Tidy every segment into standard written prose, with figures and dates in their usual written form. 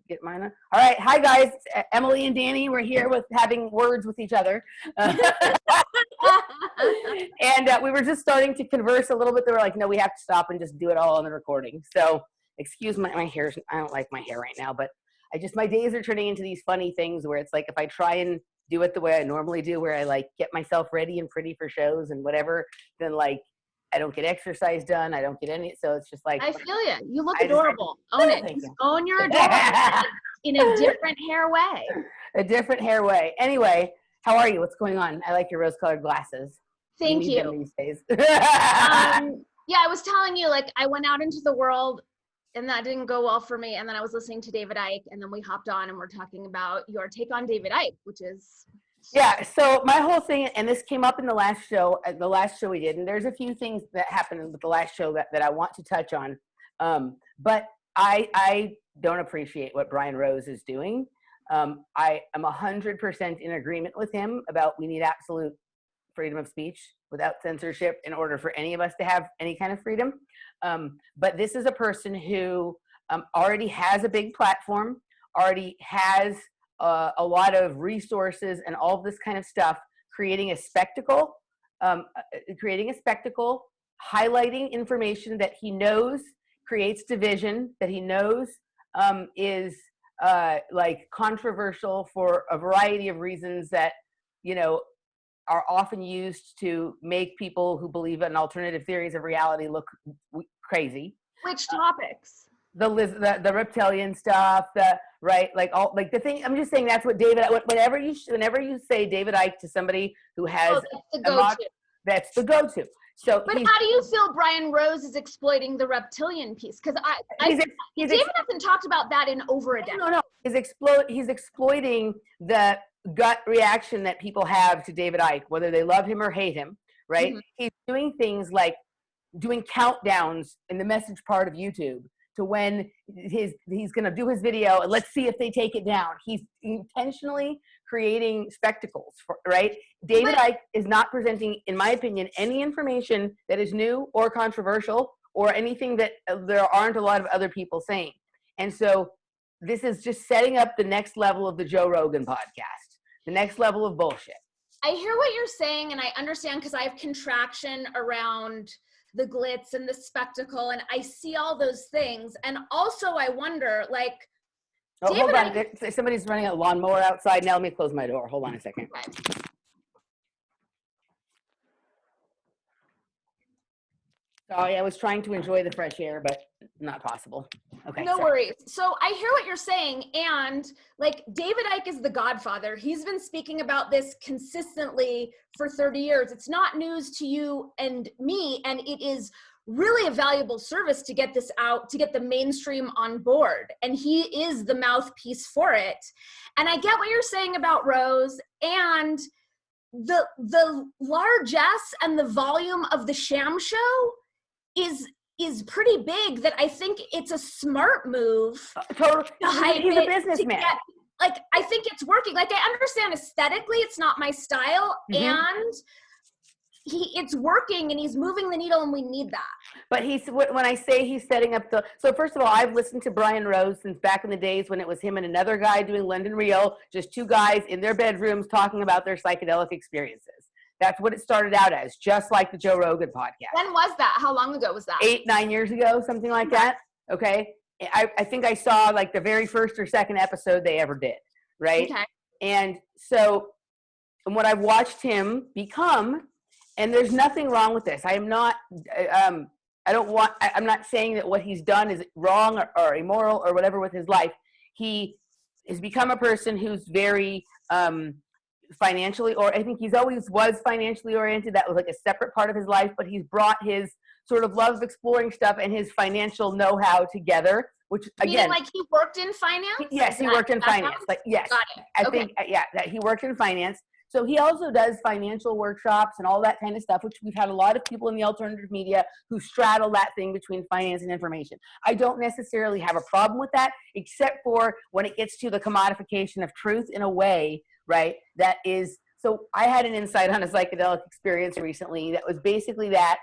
get mine on. All right. Hi, guys. Emily and Dani, we're here with having words with each other. And we were just starting to converse a little bit. They were like, no, we have to stop and just do it all on the recording. So excuse my hair. I don't like my hair right now, but my days are turning into these funny things where it's like, if I try and do it the way I normally do, where I like get myself ready and pretty for shows and whatever, then like, I don't get exercise done. I don't get any. So it's just like, I feel you. You look adorable. Own it. Just own your adorable in a different hair way. A different hair way. Anyway, how are you? What's going on? I like your rose-colored glasses. Thank you. Them these days. Yeah, I was telling you, like, I went out into the world and that didn't go well for me. And then I was listening to David Icke, and then we hopped on and we're talking about your take on David Icke, which is... Yeah, so my whole thing, and this came up in the last show we did, and there's a few things that happened with the last show that I want to touch on. But I don't appreciate what Brian Rose is doing. I am 100% in agreement with him about we need absolute freedom of speech without censorship in order for any of us to have any kind of freedom. But this is a person who already has a big platform, already has a lot of resources and all of this kind of stuff, creating a spectacle, highlighting information that he knows creates division, that he knows is like controversial for a variety of reasons that, you know, are often used to make people who believe in alternative theories of reality look crazy. Which topics? The reptilian stuff, like the thing. I'm just saying that's what David. Whenever you say David Icke to somebody who has that's the go-to. So, but how do you feel Brian Rose is exploiting the reptilian piece? Because David hasn't talked about that in over a decade. No. He's exploiting the gut reaction that people have to David Icke, whether they love him or hate him. Right? Mm-hmm. He's doing things like doing countdowns in the message part of YouTube to when he's going to do his video, and let's see if they take it down. He's intentionally creating spectacles, right? David Icke is not presenting, in my opinion, any information that is new or controversial or anything that there aren't a lot of other people saying. And so this is just setting up the next level of the Joe Rogan podcast, the next level of bullshit. I hear what you're saying, and I understand because I have contraction around the glitz and the spectacle, and I see all those things. And also I wonder, like, hold on. Somebody's running a lawnmower outside. Now let me close my door. Hold on a second. Okay. Sorry, I was trying to enjoy the fresh air, but not possible. Okay. No worries. So I hear what you're saying, and like David Icke is the godfather. He's been speaking about this consistently for 30 years. It's not news to you and me, and it is really a valuable service to get this out, to get the mainstream on board. And he is the mouthpiece for it. And I get what you're saying about Rose, and the largesse and the volume of the sham show is pretty big, that I think it's a smart move. Totally. He's a businessman. Like, I think it's working. Like, I understand aesthetically it's not my style, mm-hmm. and it's working, and he's moving the needle, and we need that. But when I say he's setting up so first of all, I've listened to Brian Rose since back in the days when it was him and another guy doing London Real, just two guys in their bedrooms talking about their psychedelic experiences. That's what it started out as, just like the Joe Rogan podcast. When was that? How long ago was that? 8-9 years ago, something like that. Okay. I think I saw like the very first or second episode they ever did. Right. Okay. And so, and what I've watched him become, and there's nothing wrong with this. I'm not saying that what he's done is wrong or immoral or whatever with his life. He has become a person who's very, financially, or I think he's always was financially oriented. That was like a separate part of his life, but he's brought his sort of love of exploring stuff and his financial know-how together, which again, like he worked in finance. Yes, he worked in finance. Like, yes, I think that he worked in finance. So he also does financial workshops and all that kind of stuff, which we've had a lot of people in the alternative media who straddle that thing between finance and information. I don't necessarily have a problem with that, except for when it gets to the commodification of truth in a way, right? That is, so I had an insight on a psychedelic experience recently that was basically that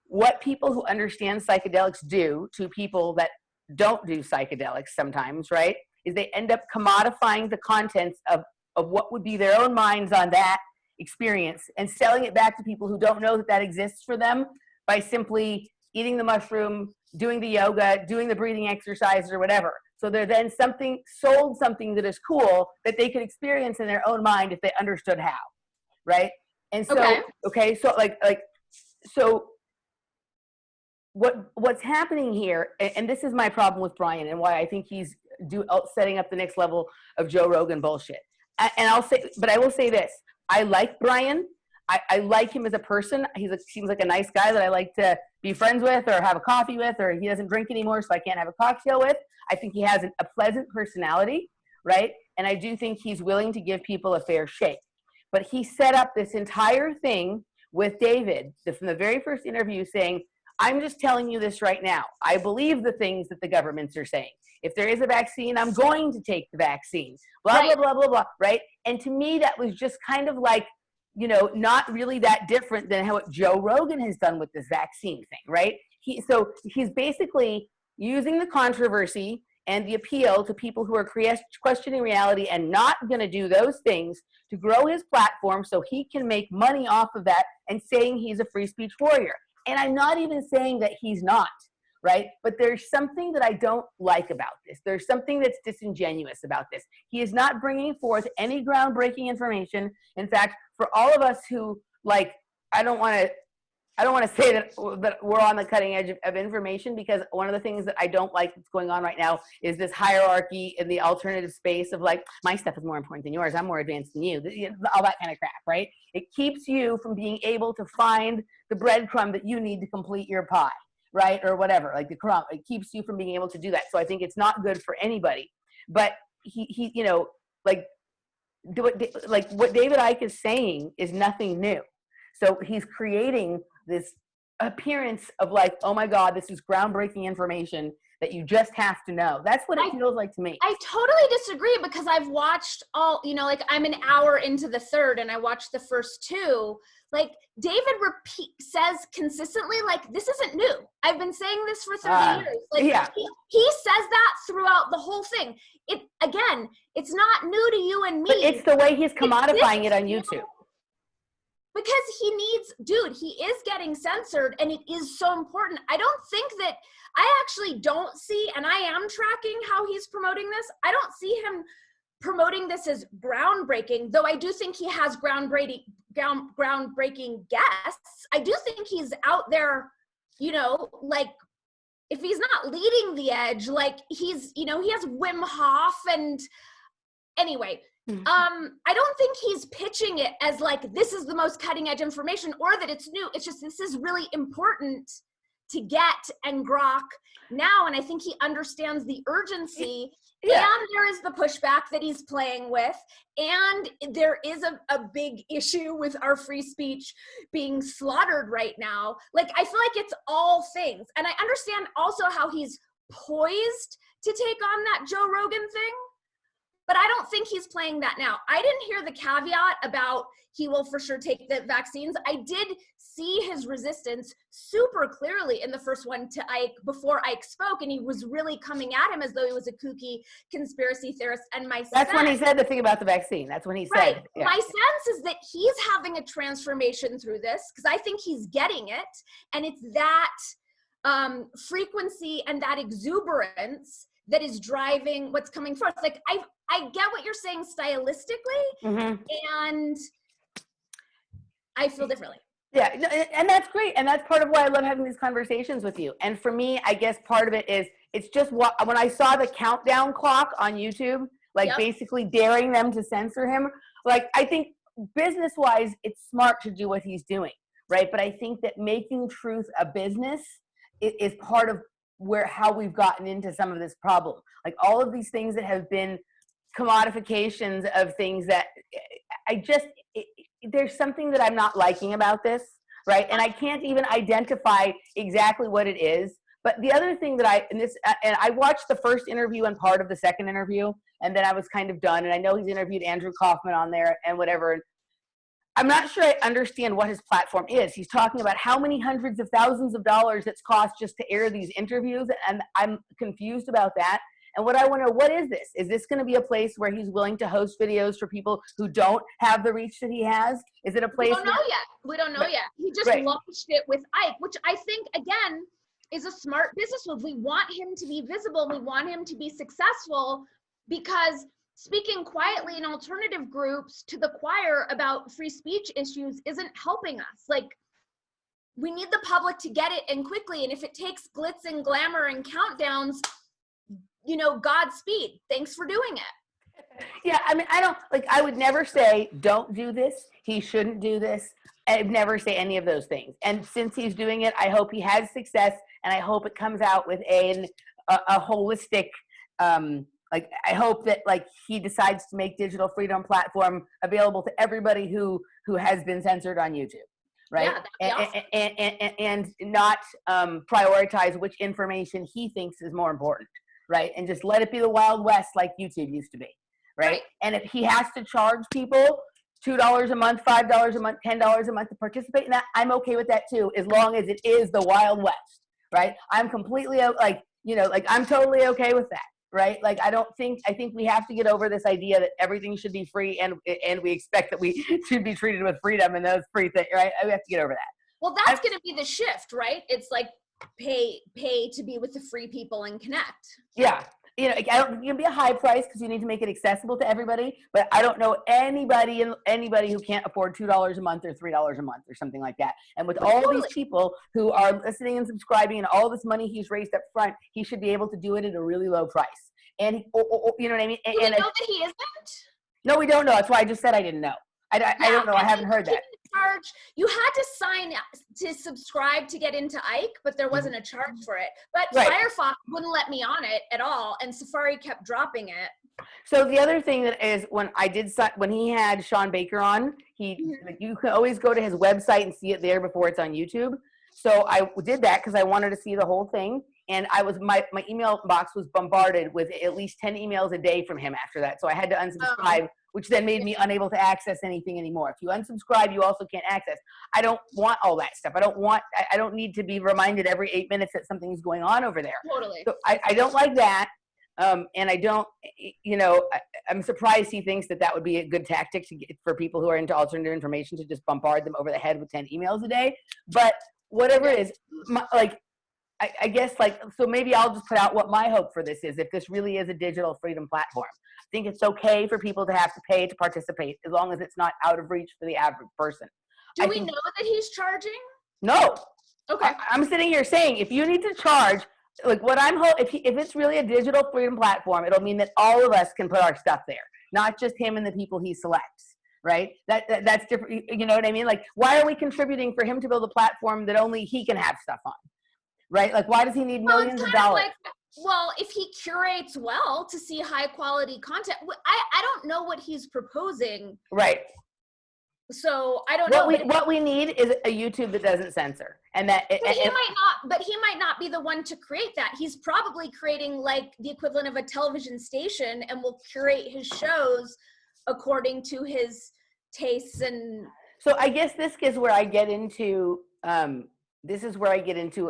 what people who understand psychedelics do to people that don't do psychedelics sometimes, right, is they end up commodifying the contents of what would be their own minds on that experience and selling it back to people who don't know that that exists for them by simply eating the mushroom, doing the yoga, doing the breathing exercises or whatever. So they're then sold something that is cool that they could experience in their own mind if they understood how, right? And so, so what's happening here, and this is my problem with Brian and why I think he's setting up the next level of Joe Rogan bullshit. And I will say this, I like Brian. I like him as a person. Seems like a nice guy that I like to be friends with or have a coffee with, or he doesn't drink anymore, so I can't have a cocktail with. I think he has a pleasant personality, right? And I do think he's willing to give people a fair shake. But he set up this entire thing with David from the very first interview saying, I'm just telling you this right now. I believe the things that the governments are saying. If there is a vaccine, I'm going to take the vaccine. Blah, blah, blah, blah, blah, right? And to me, that was just kind of like, not really that different than what Joe Rogan has done with this vaccine thing, right? So he's basically using the controversy and the appeal to people who are questioning reality and not going to do those things to grow his platform so he can make money off of that and saying he's a free speech warrior. And I'm not even saying that he's not, right? But there's something that I don't like about this. There's something that's disingenuous about this. He is not bringing forth any groundbreaking information. In fact, for all of us who I don't want to say that we're on the cutting edge of information, because one of the things that I don't like that's going on right now is this hierarchy in the alternative space of my stuff is more important than yours. I'm more advanced than you. All that kind of crap, right? It keeps you from being able to find the breadcrumb that you need to complete your pie, right? Or whatever, like the crumb. It keeps you from being able to do that. So I think it's not good for anybody. But what David Icke is saying is nothing new. So he's creating this appearance of oh my God, this is groundbreaking information that you just have to know. That's what it feels like to me. I totally disagree, because I've watched I'm an hour into the third and I watched the first two. David says consistently, this isn't new. I've been saying this for 30 years. He says that throughout the whole thing. It's not new to you and me. But it's the way he's commodifying it on YouTube. Because he is getting censored, and it is so important. I actually don't see, and I am tracking how he's promoting this. I don't see him promoting this as groundbreaking, though I do think he has groundbreaking guests. I do think he's out there, if he's not leading the edge, he's, he has Wim Hof and anyway, I don't think he's pitching it as this is the most cutting edge information or that it's new. It's just, this is really important to get and grok now. And I think he understands the urgency. Yeah. And there is the pushback that he's playing with. And there is a big issue with our free speech being slaughtered right now. I feel like it's all things. And I understand also how he's poised to take on that Joe Rogan thing. But I don't think he's playing that now. I didn't hear the caveat about he will for sure take the vaccines. I did see his resistance super clearly in the first one to Ike before Ike spoke, and he was really coming at him as though he was a kooky conspiracy theorist. And that's when he said the thing about the vaccine. That's when he said. Right. Yeah. My sense is that he's having a transformation through this, because I think he's getting it, and it's that frequency and that exuberance that is driving what's coming forth. I get what you're saying stylistically, and I feel differently. Yeah, and that's great. And that's part of why I love having these conversations with you. And for me, I guess part of it is, it's just when I saw the countdown clock on YouTube, basically daring them to censor him, I think business-wise, it's smart to do what he's doing, right? But I think that making truth a business is part of how we've gotten into some of this problem. All of these things that have been commodifications of things that there's something that I'm not liking about this, right? And I can't even identify exactly what it is. But the other thing that I watched the first interview and part of the second interview, and then I was kind of done. And I know he's interviewed Andrew Kaufman on there and whatever. I'm not sure I understand what his platform is. He's talking about how many hundreds of thousands of dollars it's cost just to air these interviews, and I'm confused about that. And what I want to know, what is this? Is this going to be a place where he's willing to host videos for people who don't have the reach that he has? Is it a place? We don't know yet. We don't know yet. He just launched it with Ike, which I think, again, is a smart business move. We want him to be visible. We want him to be successful, because speaking quietly in alternative groups to the choir about free speech issues isn't helping us. Like, we need the public to get it, and quickly. And if it takes glitz and glamour and countdowns, you know, Godspeed. Thanks for doing it. Yeah, I mean, I would never say, don't do this. He shouldn't do this. I'd never say any of those things. And since he's doing it, I hope he has success, and I hope it comes out with a holistic, like, I hope that, like, he decides to make digital freedom platform available to everybody who has been censored on YouTube, right? Yeah, that'd be awesome. And not prioritize which information he thinks is more important, right? And just let it be the Wild West like YouTube used to be, right? And if he has to charge people $2 a month, $5 a month, $10 a month to participate in that, I'm okay with that too, as long as it is the Wild West, right? I'm completely, like, you know, like, I'm totally okay with that, right? Like, I think we have to get over this idea that everything should be free, and we expect that we should be treated with freedom and those free things, right? We have to get over that. Well, that's going to be the shift, right? It's like pay to be with the free people and connect. Yeah. You know, you can be a high price because you need to make it accessible to everybody, but I don't know anybody who can't afford $2 a month or $3 a month or something like that. And with all these people who are listening and subscribing and all this money he's raised up front, he should be able to do it at a really low price. And you know what I mean? Do we know that he isn't? No, we don't know. That's why I just said I didn't know. I don't know. I haven't heard that. Charge. You had to sign to subscribe to get into Ike, but there wasn't a charge for it. But Firefox wouldn't let me on it at all, and Safari kept dropping it. So the other thing that is, when he had Sean Baker on, you can always go to his website and see it there before it's on YouTube. So I did that because I wanted to see the whole thing, and my email box was bombarded with at least 10 emails a day from him after that. So I had to unsubscribe, which then made me unable to access anything anymore. If you unsubscribe, you also can't access. I don't want all that stuff. I don't need to be reminded every 8 minutes that something's going on over there. Totally. So I don't like that. And I don't, you know, I'm surprised he thinks that would be a good tactic for people who are into alternative information, to just bombard them over the head with 10 emails a day. But whatever it is, I guess, like, so maybe I'll just put out what my hope for this is, if this really is a digital freedom platform. I think it's okay for people to have to pay to participate, as long as it's not out of reach for the average person. Do we know that he's charging? No. Okay. I'm sitting here saying, if you need to charge, like, what I'm hoping, if it's really a digital freedom platform, it'll mean that all of us can put our stuff there, not just him and the people he selects. Right? That's different. You know what I mean? Like, why are we contributing for him to build a platform that only he can have stuff on? Right? Like, why does he need millions of dollars? Well, if he curates well to see high quality content, I don't know what he's proposing. Right. So I don't know. What we need is a YouTube that doesn't censor, and that. But he might not be the one to create that. He's probably creating, like, the equivalent of a television station, and will curate his shows according to his tastes. And so I guess this is where I get into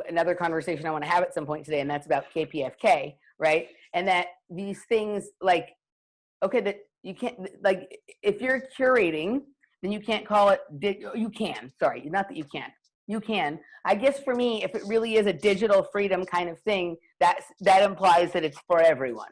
another conversation I want to have at some point today, and that's about KPFK, right? And that these things, like, okay, that you can't, like, if you're curating, then you can't call it, you can, sorry, not that you can't. You can. I guess for me, if it really is a digital freedom kind of thing, that implies that it's for everyone.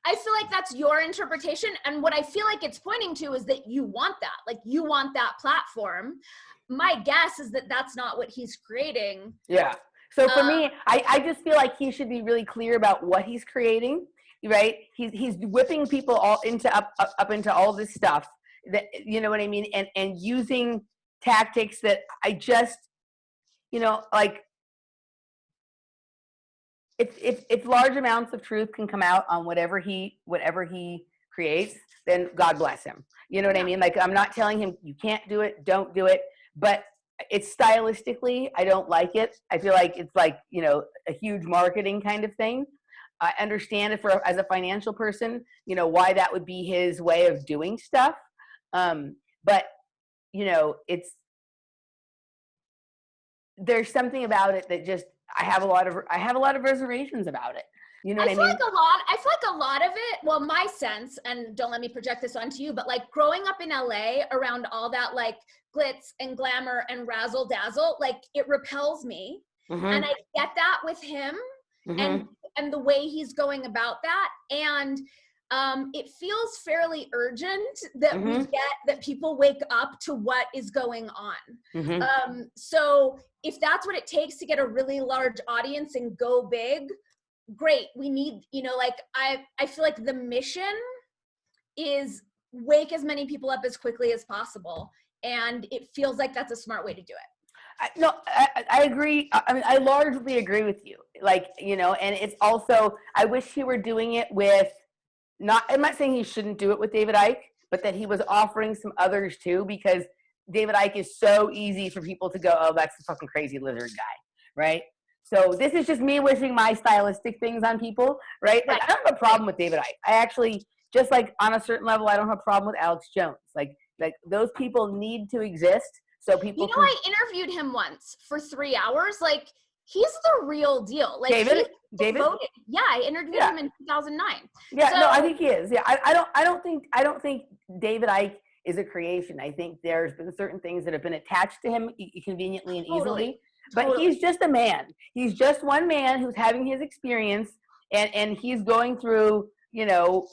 I feel like that's your interpretation. And what I feel like it's pointing to is that you want that. Like, you want that platform. My guess is that that's not what he's creating. Yeah. So for me, I just feel like he should be really clear about what he's creating, right? He's whipping people all up into all this stuff, that, you know what I mean? And using tactics that I just, you know, like, if large amounts of truth can come out on whatever he creates, then God bless him. You know what I mean? Like, I'm not telling him you can't do it, don't do it, but it's stylistically, I don't like it. I feel like it's, like, you know, a huge marketing kind of thing. I understand as a financial person, you know, why that would be his way of doing stuff. But, you know, there's something about it that just, I have a lot of reservations about it. You know what I mean? I feel like a lot of it, well, my sense, and don't let me project this onto you, but like growing up in LA around all that like glitz and glamour and razzle dazzle, like it repels me. And I get that with him and the way he's going about that. And it feels fairly urgent that we get that people wake up to what is going on. So if that's what it takes to get a really large audience and go big, great. We need, you know, like I feel like the mission is wake as many people up as quickly as possible. And it feels like that's a smart way to do it. I agree. I mean, I largely agree with you. Like, you know, and it's also, I wish he were doing it with I'm not saying he shouldn't do it with David Icke, but that he was offering some others too, because David Icke is so easy for people to go, oh, that's the fucking crazy lizard guy, right? So this is just me wishing my stylistic things on people, right? Like, I don't have a problem with David Icke. I actually, just like on a certain level, I don't have a problem with Alex Jones. Like those people need to exist so people I interviewed him once for 3 hours. Like, he's the real deal. Like David? Yeah, I interviewed him in 2009. Yeah, so, no, I think he is. Yeah, I don't think David Icke is a creation. I think there's been certain things that have been attached to him conveniently and easily. But he's just a man. He's just one man who's having his experience, and he's going through, you know,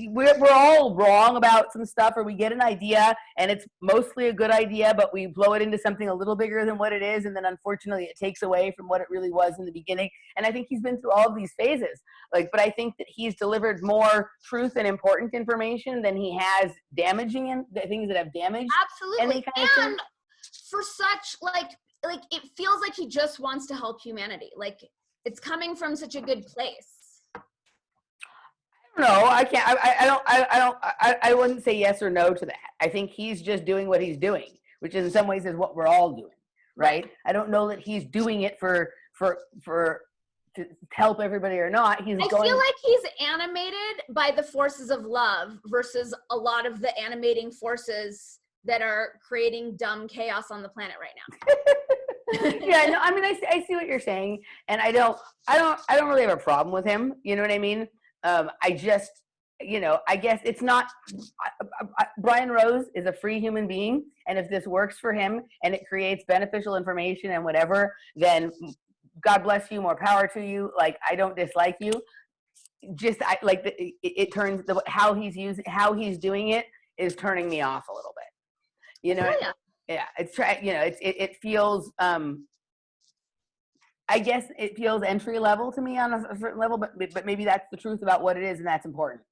we're all wrong about some stuff, or we get an idea and it's mostly a good idea, but we blow it into something a little bigger than what it is, and then unfortunately it takes away from what it really was in the beginning. And I think he's been through all of these phases. Like, but I think that he's delivered more truth and important information than he has damaging and things that have damaged. Absolutely. And for such like it feels like he just wants to help humanity. Like, it's coming from such a good place. No, I can't. I wouldn't say yes or no to that. I think he's just doing what he's doing, which in some ways is what we're all doing, right? I don't know that he's doing it for to help everybody or not. I feel like he's animated by the forces of love versus a lot of the animating forces that are creating dumb chaos on the planet right now. Yeah, no, I mean, I see what you're saying, and I don't really have a problem with him. You know what I mean? I just, you know, I guess it's not, Brian Rose is a free human being, and if this works for him and it creates beneficial information and whatever, then God bless you, more power to you. Like, I don't dislike you. Just, it turns, how he's doing it is turning me off a little bit. You know? Yeah, it feels, I guess it feels entry level to me on a certain level, but maybe that's the truth about what it is, and that's important.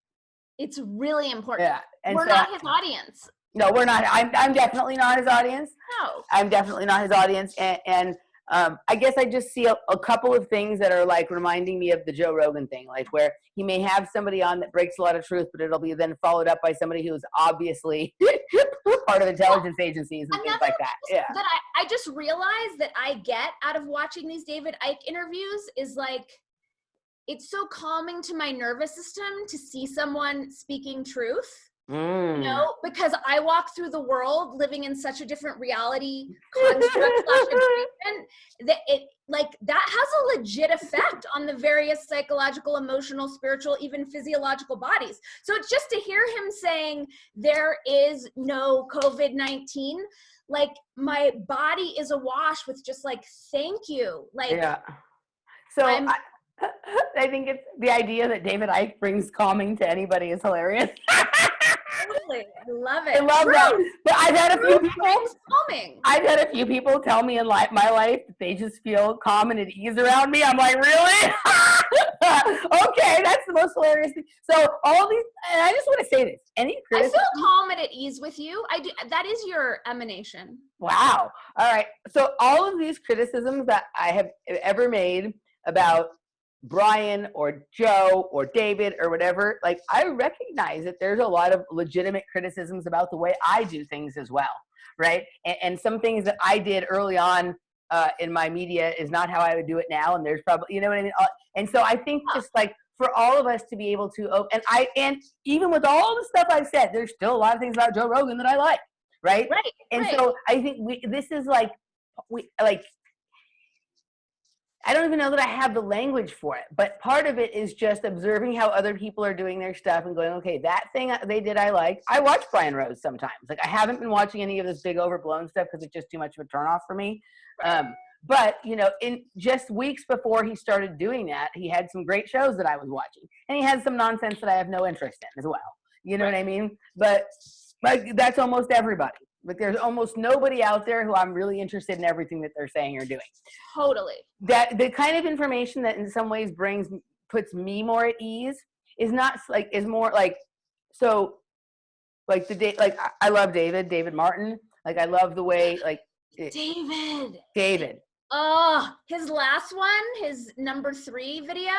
It's really important. Yeah, and we're not his audience. No, we're not. I'm definitely not his audience. No, I'm definitely not his audience, and I guess I just see a couple of things that are like reminding me of the Joe Rogan thing, like where he may have somebody on that breaks a lot of truth, but it'll be then followed up by somebody who's obviously part of intelligence agencies and things like that. Yeah. That I just realized that I get out of watching these David Icke interviews is like, it's so calming to my nervous system to see someone speaking truth. You know, because I walk through the world living in such a different reality construct that that has a legit effect on the various psychological, emotional, spiritual, even physiological bodies. So it's just to hear him saying there is no COVID-19, like my body is awash with just like, thank you. Like, yeah. So I think it's the idea that David Icke brings calming to anybody is hilarious. Totally. I love it. I love that. But I've had a few people tell me in my life that they just feel calm and at ease around me. I'm like, really? Okay, that's the most hilarious thing. So all these, and I just want to say this. Any criticism? I feel calm and at ease with you. I do. That is your emanation. Wow. All right. So all of these criticisms that I have ever made about Brian or Joe or David or whatever, like I recognize that there's a lot of legitimate criticisms about the way I do things as well, right? And some things that I did early on in my media is not how I would do it now, and there's probably, you know what I mean? And so I think just like for all of us to be able to, and even with all the stuff I've said, there's still a lot of things about Joe Rogan that I like, right? So I think this is like, I don't even know that I have the language for it, but part of it is just observing how other people are doing their stuff and going, okay, that thing they did I like. I watch Brian Rose sometimes. Like, I haven't been watching any of this big overblown stuff because it's just too much of a turnoff for me. But, you know, in just weeks before he started doing that, he had some great shows that I was watching. And he had some nonsense that I have no interest in as well. You know what I mean? But like, that's almost everybody. But there's almost nobody out there who I'm really interested in everything that they're saying or doing. Totally. That the kind of information that in some ways puts me more at ease is not like, is more like, so like I love David Martin. Like, I love the way, like, David. Oh, his last one, his number 3 video.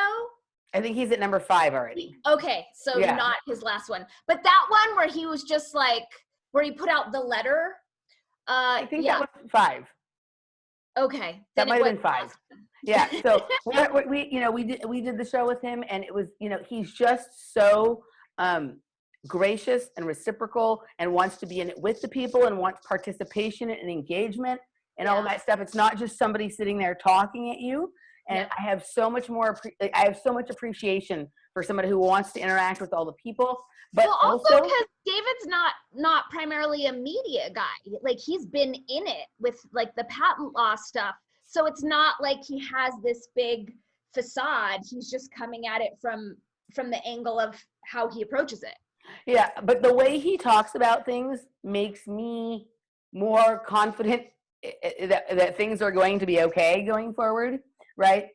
I think he's at number 5 already. Okay, so not his last one, but that one where he was just like, where he put out the letter. I think that was 5. Okay, that might have been 5. Yeah. So we did the show with him, and it was, you know, he's just so gracious and reciprocal, and wants to be in it with the people, and wants participation and engagement and all that stuff. It's not just somebody sitting there talking at you. And I have so much appreciation for somebody who wants to interact with all the people. But well, also because David's not primarily a media guy. Like, he's been in it with like the patent law stuff. So it's not like he has this big facade. He's just coming at it from the angle of how he approaches it. Yeah, but the way he talks about things makes me more confident that things are going to be okay going forward, right?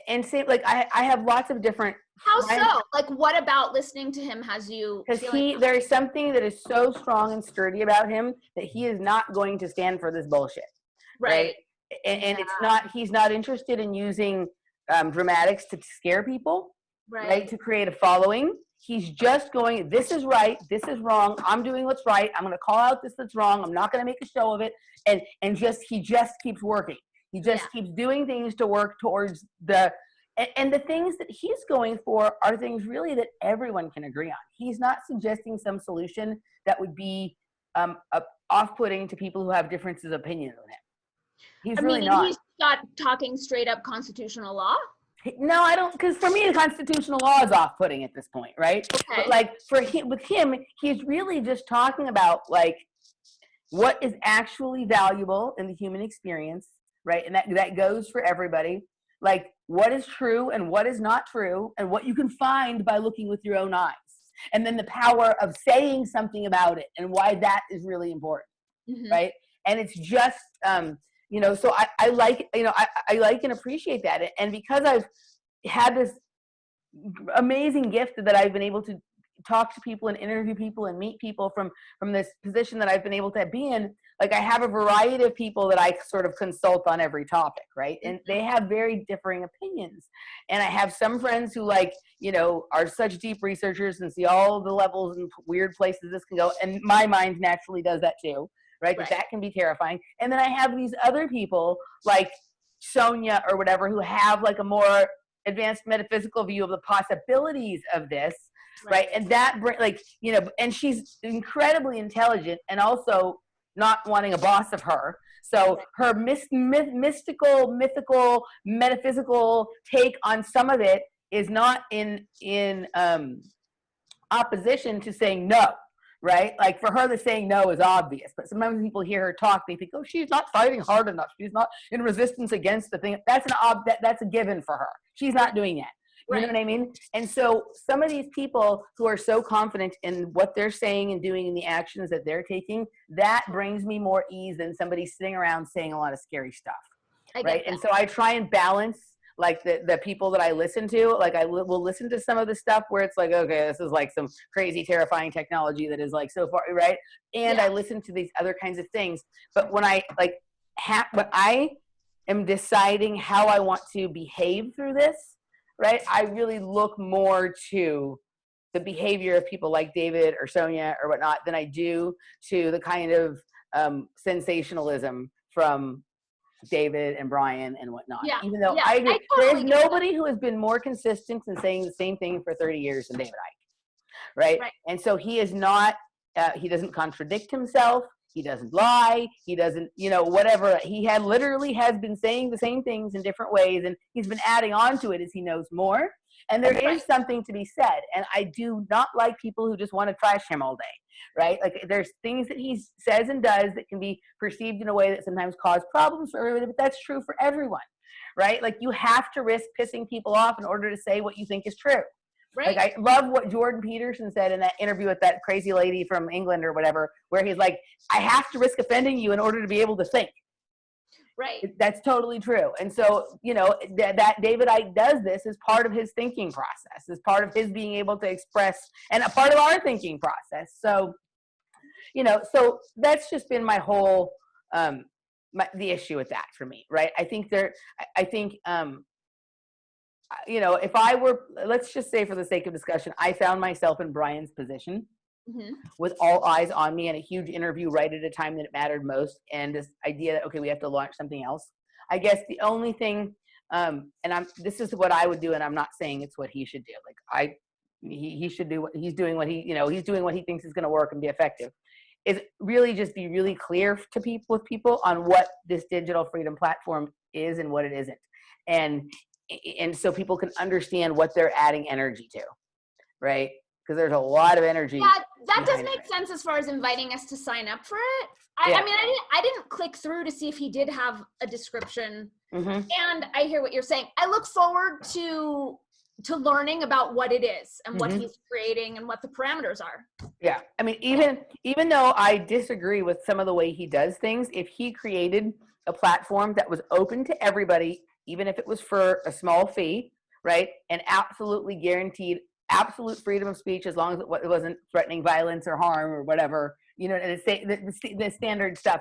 And say, like, I have lots of different. How so? Like, what about listening to him has you? Because there is something that is so strong and sturdy about him that he is not going to stand for this bullshit, right? And it's not. He's not interested in using dramatics to scare people, right? To create a following. He's just going, this is right, this is wrong, I'm doing what's right, I'm going to call out this that's wrong, I'm not going to make a show of it, and he just keeps working. He just keeps doing things to work towards and the things that he's going for are things really that everyone can agree on. He's not suggesting some solution that would be off-putting to people who have differences of opinion on him. He's really not. He's not talking straight up constitutional law? No, I don't, because for me, the constitutional law is off-putting at this point, right? Okay. But like with him, he's really just talking about like what is actually valuable in the human experience, right? And that goes for everybody. Like, what is true and what is not true, and what you can find by looking with your own eyes. And then the power of saying something about it and why that is really important, right? And it's just, you know, so I like, you know, I like and appreciate that. And because I've had this amazing gift that I've been able to talk to people and interview people and meet people from this position that I've been able to be in, like, I have a variety of people that I sort of consult on every topic, right? And they have very differing opinions. And I have some friends who, like, you know, are such deep researchers and see all the levels and weird places this can go. And my mind naturally does that too. Right? That can be terrifying. And then I have these other people like Sonia or whatever who have like a more advanced metaphysical view of the possibilities of this, right? And that, like, you know, and she's incredibly intelligent and also not wanting a boss of her. So her mystical, mythical, metaphysical take on some of it is not in opposition to saying no. Right? Like, for her, the saying no is obvious, but sometimes when people hear her talk, they think, oh, she's not fighting hard enough. She's not in resistance against the thing. That's a given for her. She's not doing that. You know what I mean? And so some of these people who are so confident in what they're saying and doing and the actions that they're taking, that brings me more ease than somebody sitting around saying a lot of scary stuff. Right? And so I try and balance, like, the people that I listen to. Like, I will listen to some of the stuff where it's like, okay, this is like some crazy, terrifying technology that is like so far, right? And I listen to these other kinds of things. But when I when I am deciding how I want to behave through this, right, I really look more to the behavior of people like David or Sonia or whatnot than I do to the kind of sensationalism from David and Brian and whatnot. Even though I agree, there's nobody who has been more consistent in saying the same thing for 30 years than David Icke, right? And so he is not, he doesn't contradict himself. He doesn't lie. He doesn't, whatever. He had literally has been saying the same things in different ways, and he's been adding on to it as he knows more. And there is something to be said. And I do not like people who just want to trash him all day, right? Like there's things that he says and does that can be perceived in a way that sometimes cause problems for everybody, but that's true for everyone, right? Like you have to risk pissing people off in order to say what you think is true. Right. Like I love what Jordan Peterson said in that interview with that crazy lady from England or whatever, where he's like, I have to risk offending you in order to be able to think. Right. That's totally true. And so, that David Icke does this as part of his thinking process, as part of his being able to express, and a part of our thinking process. So, so that's just been my whole, the issue with that for me, right? I think if I were, let's just say for the sake of discussion, I found myself in Brian's position with all eyes on me and a huge interview right at a time that it mattered most. And this idea that, okay, we have to launch something else. I guess the only thing, this is what I would do. And I'm not saying it's what he should do. Like he should do what he's doing, he's doing what he thinks is going to work and be effective, is really just be really clear to people on what this digital freedom platform is and what it isn't. And so people can understand what they're adding energy to, right? Because there's a lot of energy. Yeah, that does make sense as far as inviting us to sign up for it. I didn't click through to see if he did have a description. And I hear what you're saying. I look forward to learning about what it is and what he's creating and what the parameters are. Yeah, I mean, even though I disagree with some of the way he does things, if he created a platform that was open to everybody, even if it was for a small fee, right, and absolutely guaranteed absolute freedom of speech as long as it wasn't threatening violence or harm or whatever, and it's the standard stuff,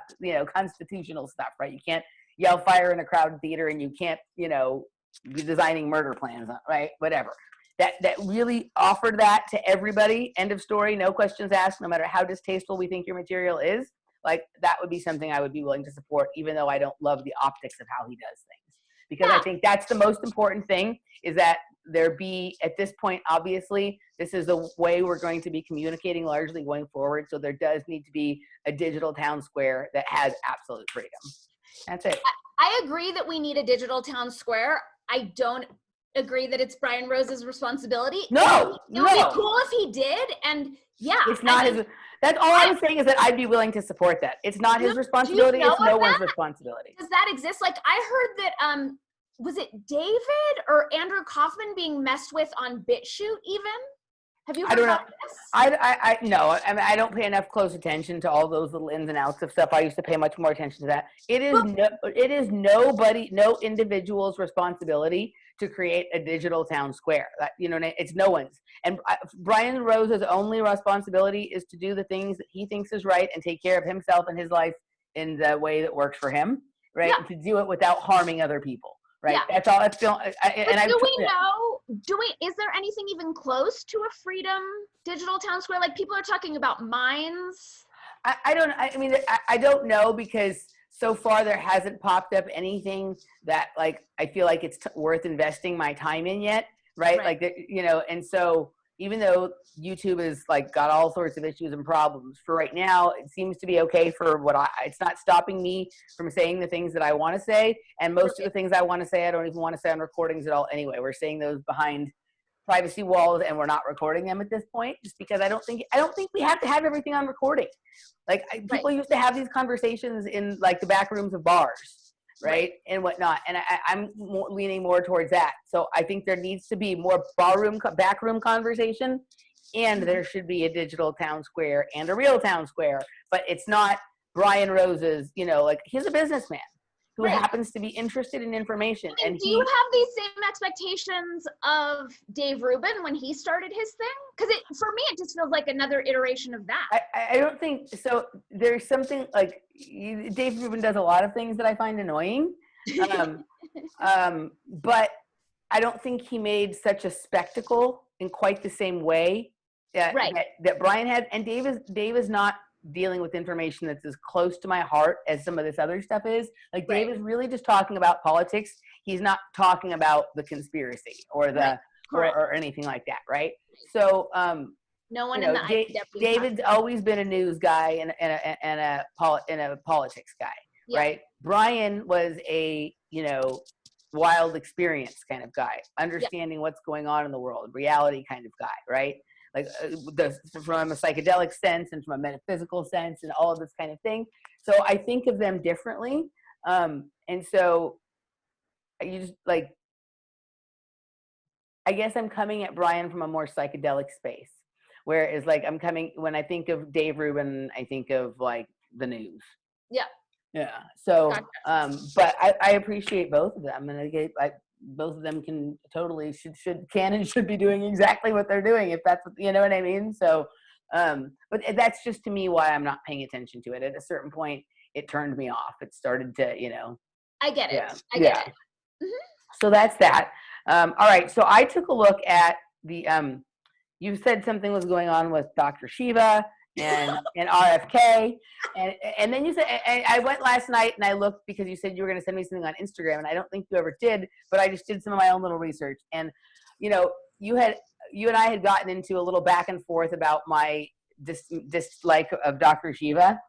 constitutional stuff, right? You can't yell fire in a crowded theater, and you can't, be designing murder plans, right? Whatever. That really offered that to everybody. End of story. No questions asked. No matter how distasteful we think your material is, like that would be something I would be willing to support, even though I don't love the optics of how he does things. Because I think that's the most important thing, is that there be, at this point, obviously, this is the way we're going to be communicating largely going forward. So there does need to be a digital town square that has absolute freedom. That's it. I agree that we need a digital town square. I don't agree that it's Brian Rose's responsibility. No, it would be cool if he did. And it's not his. That's all I'm saying, is that I'd be willing to support that. It's not his responsibility. It's no one's responsibility. Does that exist? Like I heard that, was it David or Andrew Kaufman being messed with on BitChute even? Have you heard about this? I no. I mean, I don't pay enough close attention to all those little ins and outs of stuff. I used to pay much more attention to that. It is no individual's responsibility to create a digital town square. That, it's no one's. And Brian Rose's only responsibility is to do the things that he thinks is right and take care of himself and his life in the way that works for him, right? Yeah. And to do it without harming other people. Right. Yeah. That's all. That's still. Is there anything even close to a freedom digital town square? Like people are talking about mines. I don't know, because so far there hasn't popped up anything that I feel like it's worth investing my time in yet. Right. Like, and so even though YouTube has got all sorts of issues and problems, for right now, it seems to be okay for it's not stopping me from saying the things that I want to say. And most of the things I want to say, I don't even want to say on recordings at all anyway. We're saying those behind privacy walls, and we're not recording them at this point, just because I don't think we have to have everything on recording. People used to have these conversations in the back rooms of bars. Right, and whatnot, and I'm leaning more towards that. So I think there needs to be more backroom conversation, and there should be a digital town square and a real town square. But it's not Brian Rose's. He's a businessman who happens to be interested in information. And do you have these same expectations of Dave Rubin when he started his thing? Because for me, it just feels like another iteration of that. I don't think so. There's something Dave Rubin does a lot of things that I find annoying, but I don't think he made such a spectacle in quite the same way that Brian had. And Dave is not dealing with information that's as close to my heart as some of this other stuff is. Dave is really just talking about politics. He's not talking about the conspiracy or the or anything like that, right? So No one You in know, the IPW. David's always been a news guy and a politics guy, Yeah. right? Brian was a, you know, wild experience kind of guy, understanding what's going on in the world, reality kind of guy, right? Like from a psychedelic sense and from a metaphysical sense and all of this kind of thing. So I think of them differently. And so you just like, I guess I'm coming at Brian from a more psychedelic space, where it's like I'm coming, when I think of Dave Rubin, I think of like the news. Yeah. Yeah. So, Gotcha. but I appreciate both of them, and both of them can totally can and should be doing exactly what they're doing, if that's what, you know what I mean. So, but that's just to me why I'm not paying attention to it. At a certain point, it turned me off. It started to, you know. I get it. Yeah. I get it. Mm-hmm. So that's that. All right. So I took a look at the. You said something was going on with Dr. Shiva and RFK, and then you said, I went last night and I looked because you said you were going to send me something on Instagram, and I don't think you ever did, but I just did some of my own little research, and you know, you and I had gotten into a little back and forth about my dislike of Dr. Shiva,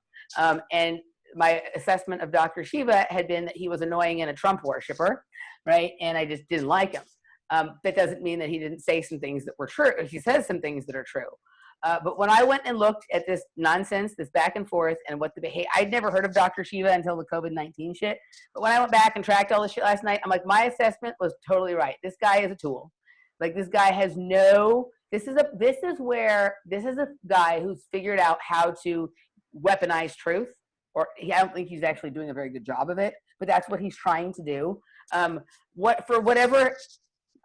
and my assessment of Dr. Shiva had been that he was annoying and a Trump worshiper, right? And I just didn't like him. That doesn't mean that he didn't say some things that were true. He says some things that are true. But when I went and looked at this nonsense, this back and forth, and what the behavior, I'd never heard of Dr. Shiva until the COVID-19 shit. But when I went back and tracked all this shit last night, I'm like, my assessment was totally right. This guy is a tool. Like, this guy has no, this is a guy who's figured out how to weaponize truth. Or I don't think he's actually doing a very good job of it, but that's what he's trying to do. For whatever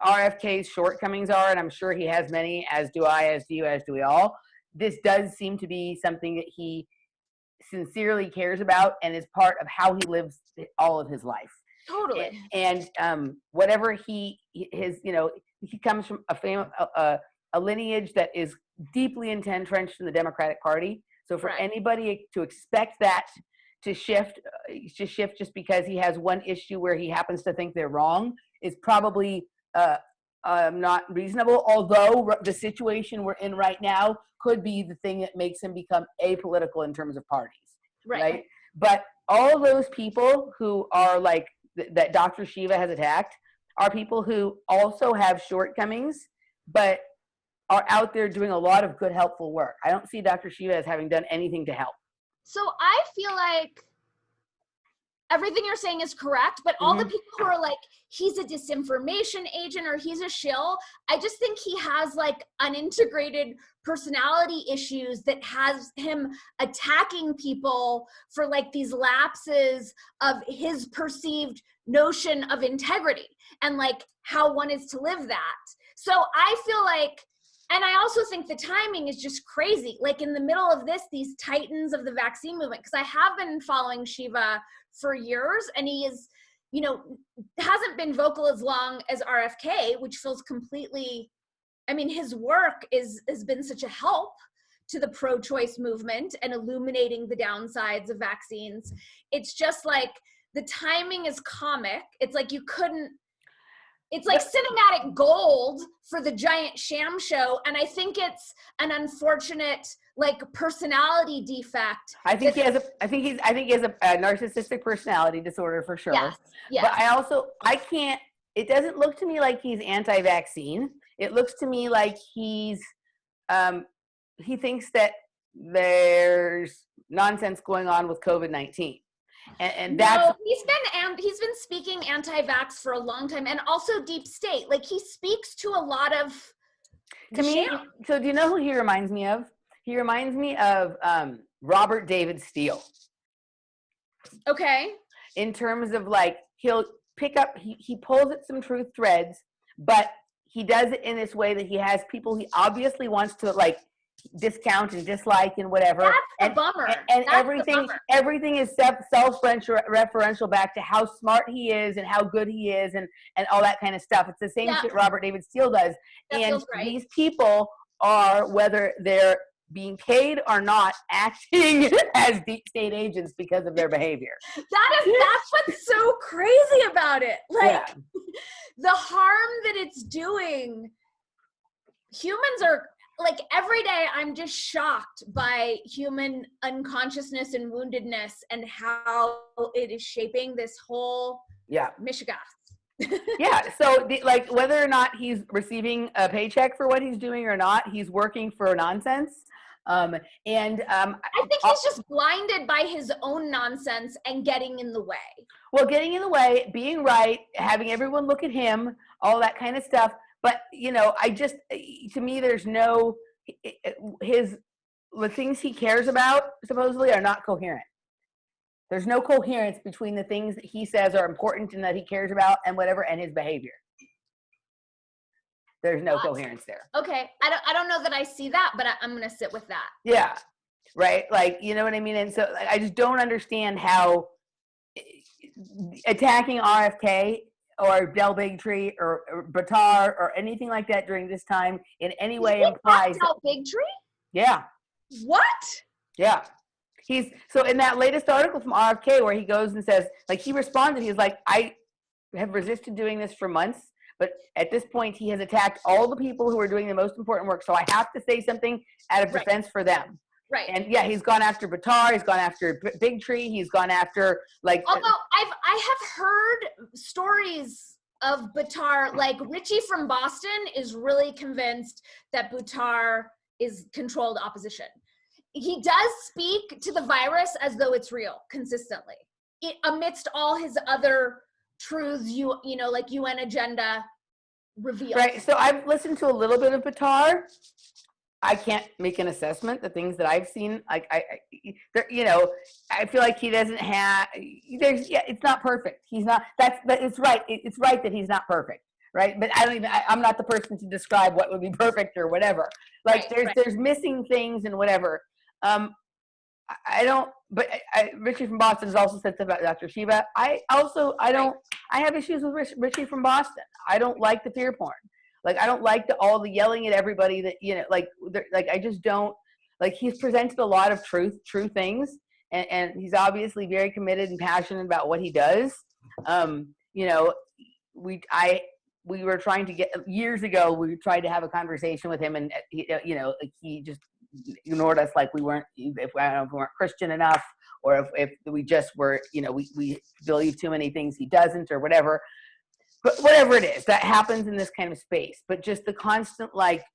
RFK's shortcomings are, and I'm sure he has many, as do I, as do you, as do we all, this does seem to be something that he sincerely cares about and is part of how he lives all of his life. Totally. And whatever he comes from a lineage that is deeply entrenched in the Democratic Party. So for anybody to expect that to shift just because he has one issue where he happens to think they're wrong is probably not reasonable, although the situation we're in right now could be the thing that makes him become apolitical in terms of parties, right? But all those people who are like, that Dr. Shiva has attacked are people who also have shortcomings, but are out there doing a lot of good, helpful work. I don't see Dr. Shiva as having done anything to help. So I feel like everything you're saying is correct, but all the people who are like, he's a disinformation agent or he's a shill, I just think he has like unintegrated personality issues that has him attacking people for like these lapses of his perceived notion of integrity and like how one is to live that. So I feel like, and I also think the timing is just crazy. Like in the middle of this, these titans of the vaccine movement, because I have been following Shiva for years, and he is, you know, hasn't been vocal as long as RFK, which feels completely, I mean, his work has been such a help to the pro-choice movement and illuminating the downsides of vaccines. It's just like, the timing is comic. It's like it's like cinematic gold for the giant sham show. And I think it's an unfortunate like personality defect. I think he has a narcissistic personality disorder for sure. Yes, yes. But it doesn't look to me like he's anti-vaccine. It looks to me like he thinks that there's nonsense going on with COVID-19. And that's he's been speaking anti-vax for a long time, and also deep state. Like he speaks to a lot of me. So do you know who he reminds me of? He reminds me of Robert David Steele. Okay. In terms of like, he'll pick up, he pulls at some truth threads, but he does it in this way that he has people he obviously wants to like discount and dislike and whatever. That's the bummer. And everything is self-referential back to how smart he is and how good he is and all that kind of stuff. It's the same shit Robert David Steele does. And these people are, whether they're being paid or not, acting as deep state agents because of their behavior. That's what's so crazy about it. Like the harm that it's doing, humans are like every day I'm just shocked by human unconsciousness and woundedness and how it is shaping this whole Michigan. Yeah, so like whether or not he's receiving a paycheck for what he's doing or not, he's working for nonsense. I think he's just blinded by his own nonsense and getting in the way. Well, getting in the way, being right, having everyone look at him, all that kind of stuff. But, you know, to me, there's no, the things he cares about supposedly are not coherent. There's no coherence between the things that he says are important and that he cares about and whatever, and his behavior. There's no coherence there. Okay. I don't know that I see that, but I'm going to sit with that. Yeah. Right. Like, you know what I mean? And so I just don't understand how attacking RFK or Del Bigtree or Buttar or anything like that during this time in any way implies Del Bigtree? Yeah. What? Yeah. So in that latest article from RFK where he goes and says, like, he responded, he's like, I have resisted doing this for months, but at this point he has attacked all the people who are doing the most important work, so I have to say something out of defense for them. Right. And yeah, he's gone after Buttar, he's gone after Bigtree, he's gone after, like, although I have heard stories of Buttar, like Richie from Boston is really convinced that Buttar is controlled opposition. He does speak to the virus as though it's real consistently, amidst all his other truths, you know, like UN agenda reveals. Right. So I've listened to a little bit of Buttar. I can't make an assessment. The things that I've seen, like you know, I feel like he doesn't have. It's not perfect. He's not. It's right. It's right that he's not perfect. Right. But I'm not the person to describe what would be perfect or whatever. Like there's missing things and whatever. Richie from Boston has also said stuff about Dr. Shiva. I have issues with Richie from Boston. I don't like the fear porn. Like, I don't like all the yelling at everybody that, you know, like I just don't, like, he's presented a lot of true things, and he's obviously very committed and passionate about what he does. You know, we were trying to years ago, we tried to have a conversation with him, and you know, he just ignored us, like we weren't Christian enough, or if we just were, you know, we believe too many things he doesn't, or whatever. But whatever it is that happens in this kind of space, but just the constant, like,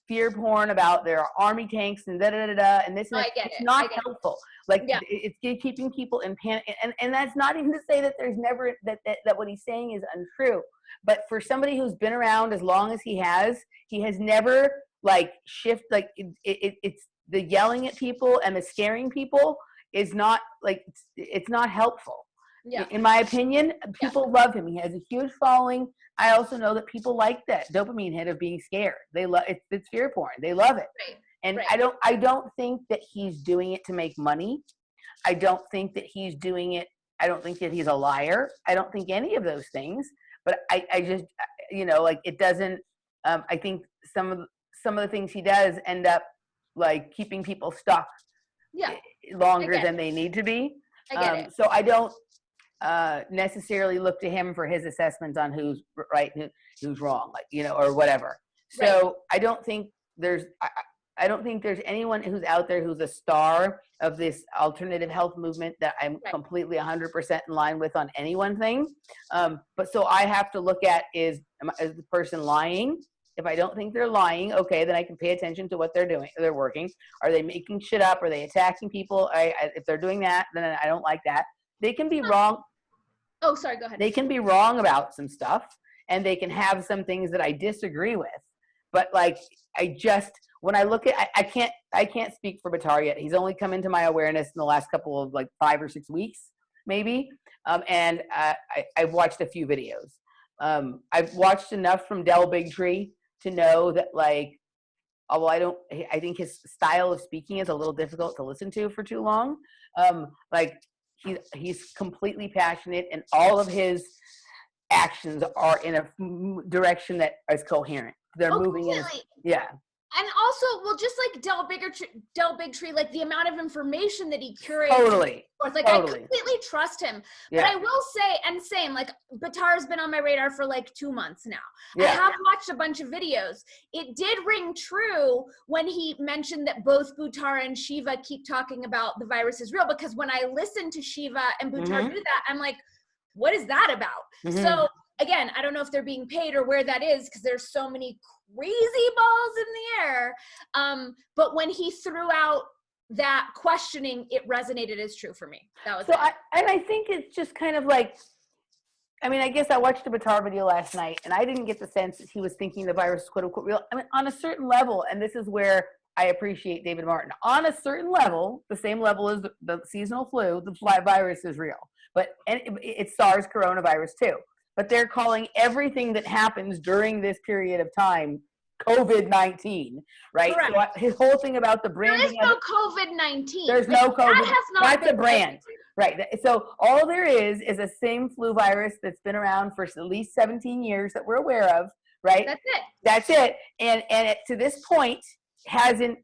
fear porn about there are army tanks and and this, and it's not helpful. Like, it's keeping people in panic, and that's not even to say that there's never that what he's saying is untrue. But for somebody who's been around as long as he has never, like, it's the yelling at people and the scaring people is not, like, it's not helpful. Yeah. In my opinion, people love him. He has a huge following. I also know that people like that dopamine hit of being scared. They love it's fear porn. They love it. Right. And I don't think that he's doing it to make money. I don't think that he's doing it. I don't think that he's a liar. I don't think any of those things. But I just, you know, like, it doesn't. I think some of the things he does end up, like, keeping people stuck longer than they need to be. I get it. So I don't necessarily look to him for his assessments on who's right and who's wrong, like, you know, or whatever. So I don't think there's anyone who's out there who's a star of this alternative health movement that I'm completely 100% in line with on any one thing. But so I have to look at is the person lying? If I don't think they're lying, okay, then I can pay attention to what they're doing. They're working. Are they making shit up? Are they attacking people? If they're doing that, then I don't like that. They can be wrong. Oh, sorry, go ahead. They can be wrong about some stuff, and they can have some things that I disagree with. But, like, when I look at, I can't speak for Buttar yet. He's only come into my awareness in the last couple of, like, 5 or 6 weeks, maybe. And I've watched a few videos. I've watched enough from Del Bigtree to know that, like, although I think his style of speaking is a little difficult to listen to for too long. Like, he's completely passionate, and all of his actions are in a direction that is coherent. They're moving in. And also, well, just like Del Bigtree, like the amount of information that he curates. Totally. Like, totally. I completely trust him. Yeah. But I will say, and same, like, Buttar's been on my radar for like 2 months now. Yeah. I have watched a bunch of videos. It did ring true when he mentioned that both Buttar and Shiva keep talking about the virus is real, because when I listen to Shiva and Buttar do that, I'm like, what is that about? So again, I don't know if they're being paid or where that is, because there's so many crazy balls in the air. But when he threw out that questioning, it resonated as true for me. That was so. I think it's just kind of like, I mean, I guess I watched the Buttar video last night, and I didn't get the sense that he was thinking the virus is quote unquote real. I mean, on a certain level, and this is where I appreciate David Martin. On a certain level, the same level as the seasonal flu, the virus is real. But it's SARS coronavirus too. But they're calling everything that happens during this period of time COVID-19, right? Correct. So his whole thing about the branding. There is no COVID-19. There's no COVID. That has not That's been a brand. Right. So all there is a same flu virus that's been around for at least 17 years that we're aware of, right? That's it. That's it. And it, to this point, hasn't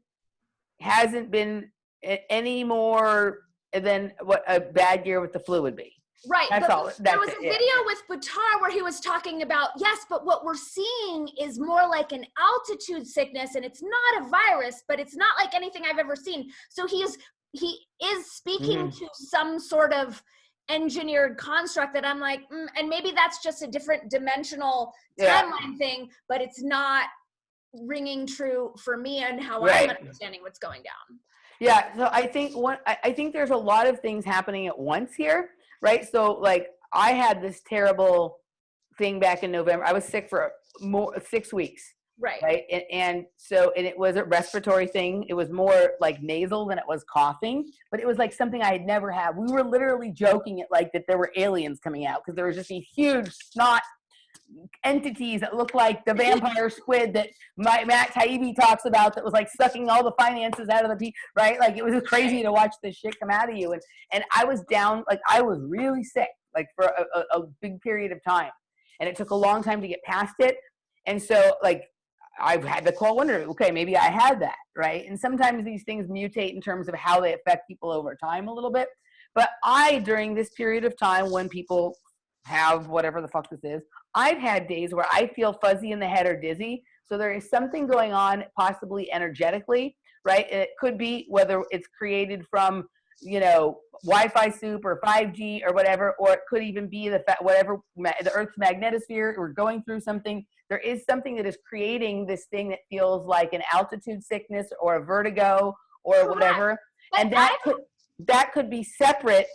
been any more than what a bad year with the flu would be. Right. That's but all. That's there was a video with Buttar where he was talking about, yes, but what we're seeing is more like an altitude sickness, and it's not a virus, but it's not like anything I've ever seen. So he is speaking to some sort of engineered construct that I'm like, and maybe that's just a different dimensional timeline thing, but it's not ringing true for me and how I'm understanding what's going down. Yeah. So I think there's a lot of things happening at once here. Right. So like I had this terrible thing back in November. I was sick for 6 weeks. Right. Right. And it was a respiratory thing. It was more like nasal than it was coughing, but it was like something I had never had. We were literally joking that there were aliens coming out, because there was just these huge snot entities that looked like the vampire squid that Matt Taibbi talks about, that was like sucking all the finances out of the people, right? Like it was just crazy to watch this shit come out of you. And I was down, like I was really sick, like for a big period of time. And it took a long time to get past it. And so like I've had to call wonder, okay, maybe I had that, right? And sometimes these things mutate in terms of how they affect people over time a little bit. But during this period of time when people have whatever the fuck this is, I've had days where I feel fuzzy in the head or dizzy. So there is something going on, possibly energetically, right? It could be whether it's created from, Wi-Fi soup or 5G or whatever, or it could even be the Earth's magnetosphere. We're going through something. There is something that is creating this thing that feels like an altitude sickness or a vertigo or whatever. And that could be separate,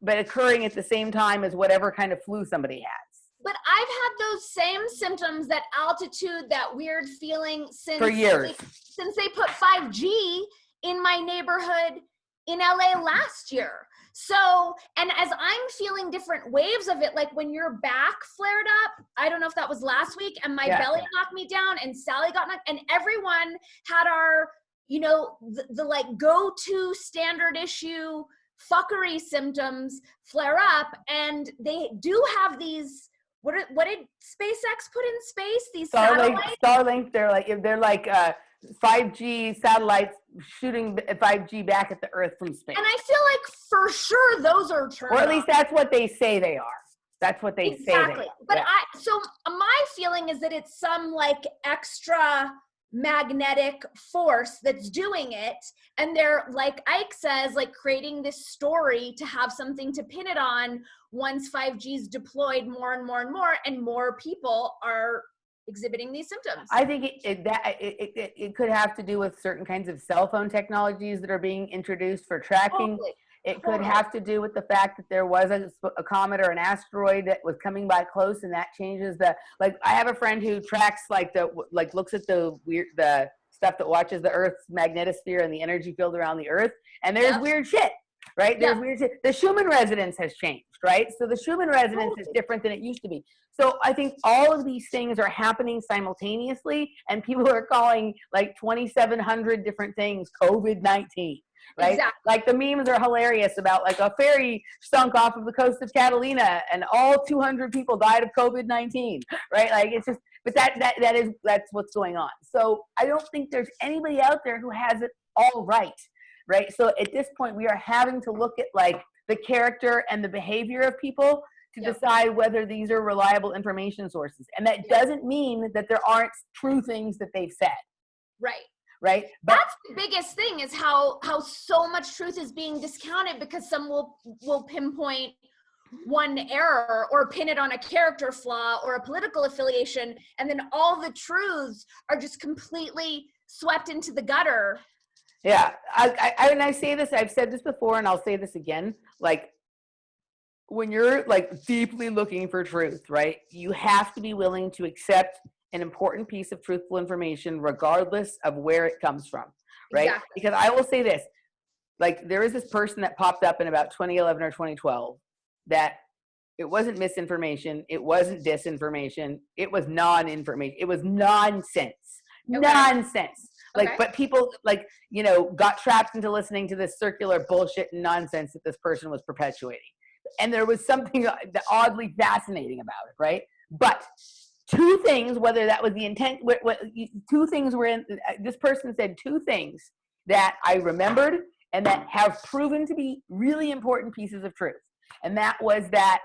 but occurring at the same time as whatever kind of flu somebody has. But I've had those same symptoms, that altitude, that weird feeling for years. Since they put 5G in my neighborhood in LA last year. So, and as I'm feeling different waves of it, like when your back flared up, I don't know if that was last week, and my belly knocked me down, and Sally got knocked, and everyone had our, the like go-to standard issue fuckery symptoms flare up, and they do have these. What did SpaceX put in space? These satellites? Starlink. They're like 5G satellites shooting 5G back at the Earth from space. And I feel like for sure those are turned on. Or at least that's what they say they are. That's what they say they are. But so my feeling is that it's some like extra magnetic force that's doing it, and they're, like Ike says, like creating this story to have something to pin it on once 5G is deployed more and more and more, and more people are exhibiting these symptoms. I think it could have to do with certain kinds of cell phone technologies that are being introduced for tracking. It could have to do with the fact that there was a comet or an asteroid that was coming by close, and that changes I have a friend who tracks looks at the stuff that watches the Earth's magnetosphere and the energy field around the Earth, and there's weird shit, right? There's weird shit. The Schumann resonance has changed, right? So the Schumann resonance is different than it used to be. So I think all of these things are happening simultaneously, and people are calling like 2,700 different things COVID-19. Right? Exactly. Like the memes are hilarious about like a ferry sunk off of the coast of Catalina and all 200 people died of COVID-19, right? Like it's just, But that's what's going on. So I don't think there's anybody out there who has it all right? So at this point, we are having to look at like the character and the behavior of people to decide whether these are reliable information sources. And that doesn't mean that there aren't true things that they've said. Right? But that's the biggest thing, is how so much truth is being discounted because some will pinpoint one error or pin it on a character flaw or a political affiliation, and then all the truths are just completely swept into the gutter. Yeah, I say this, I've said this before, and I'll say this again, like, when you're like deeply looking for truth, right, you have to be willing to accept an important piece of truthful information regardless of where it comes from, right? Exactly. Because I will say this, like, there is this person that popped up in about 2011 or 2012 that it wasn't misinformation, it wasn't disinformation, it was non-information, it was nonsense. Nonsense. Like, but people, like, you know, got trapped into listening to this circular bullshit and nonsense that this person was perpetuating. And there was something oddly fascinating about it, right? But two things, whether that was the intent, two things were in, this person said two things that I remembered and that have proven to be really important pieces of truth. And that was that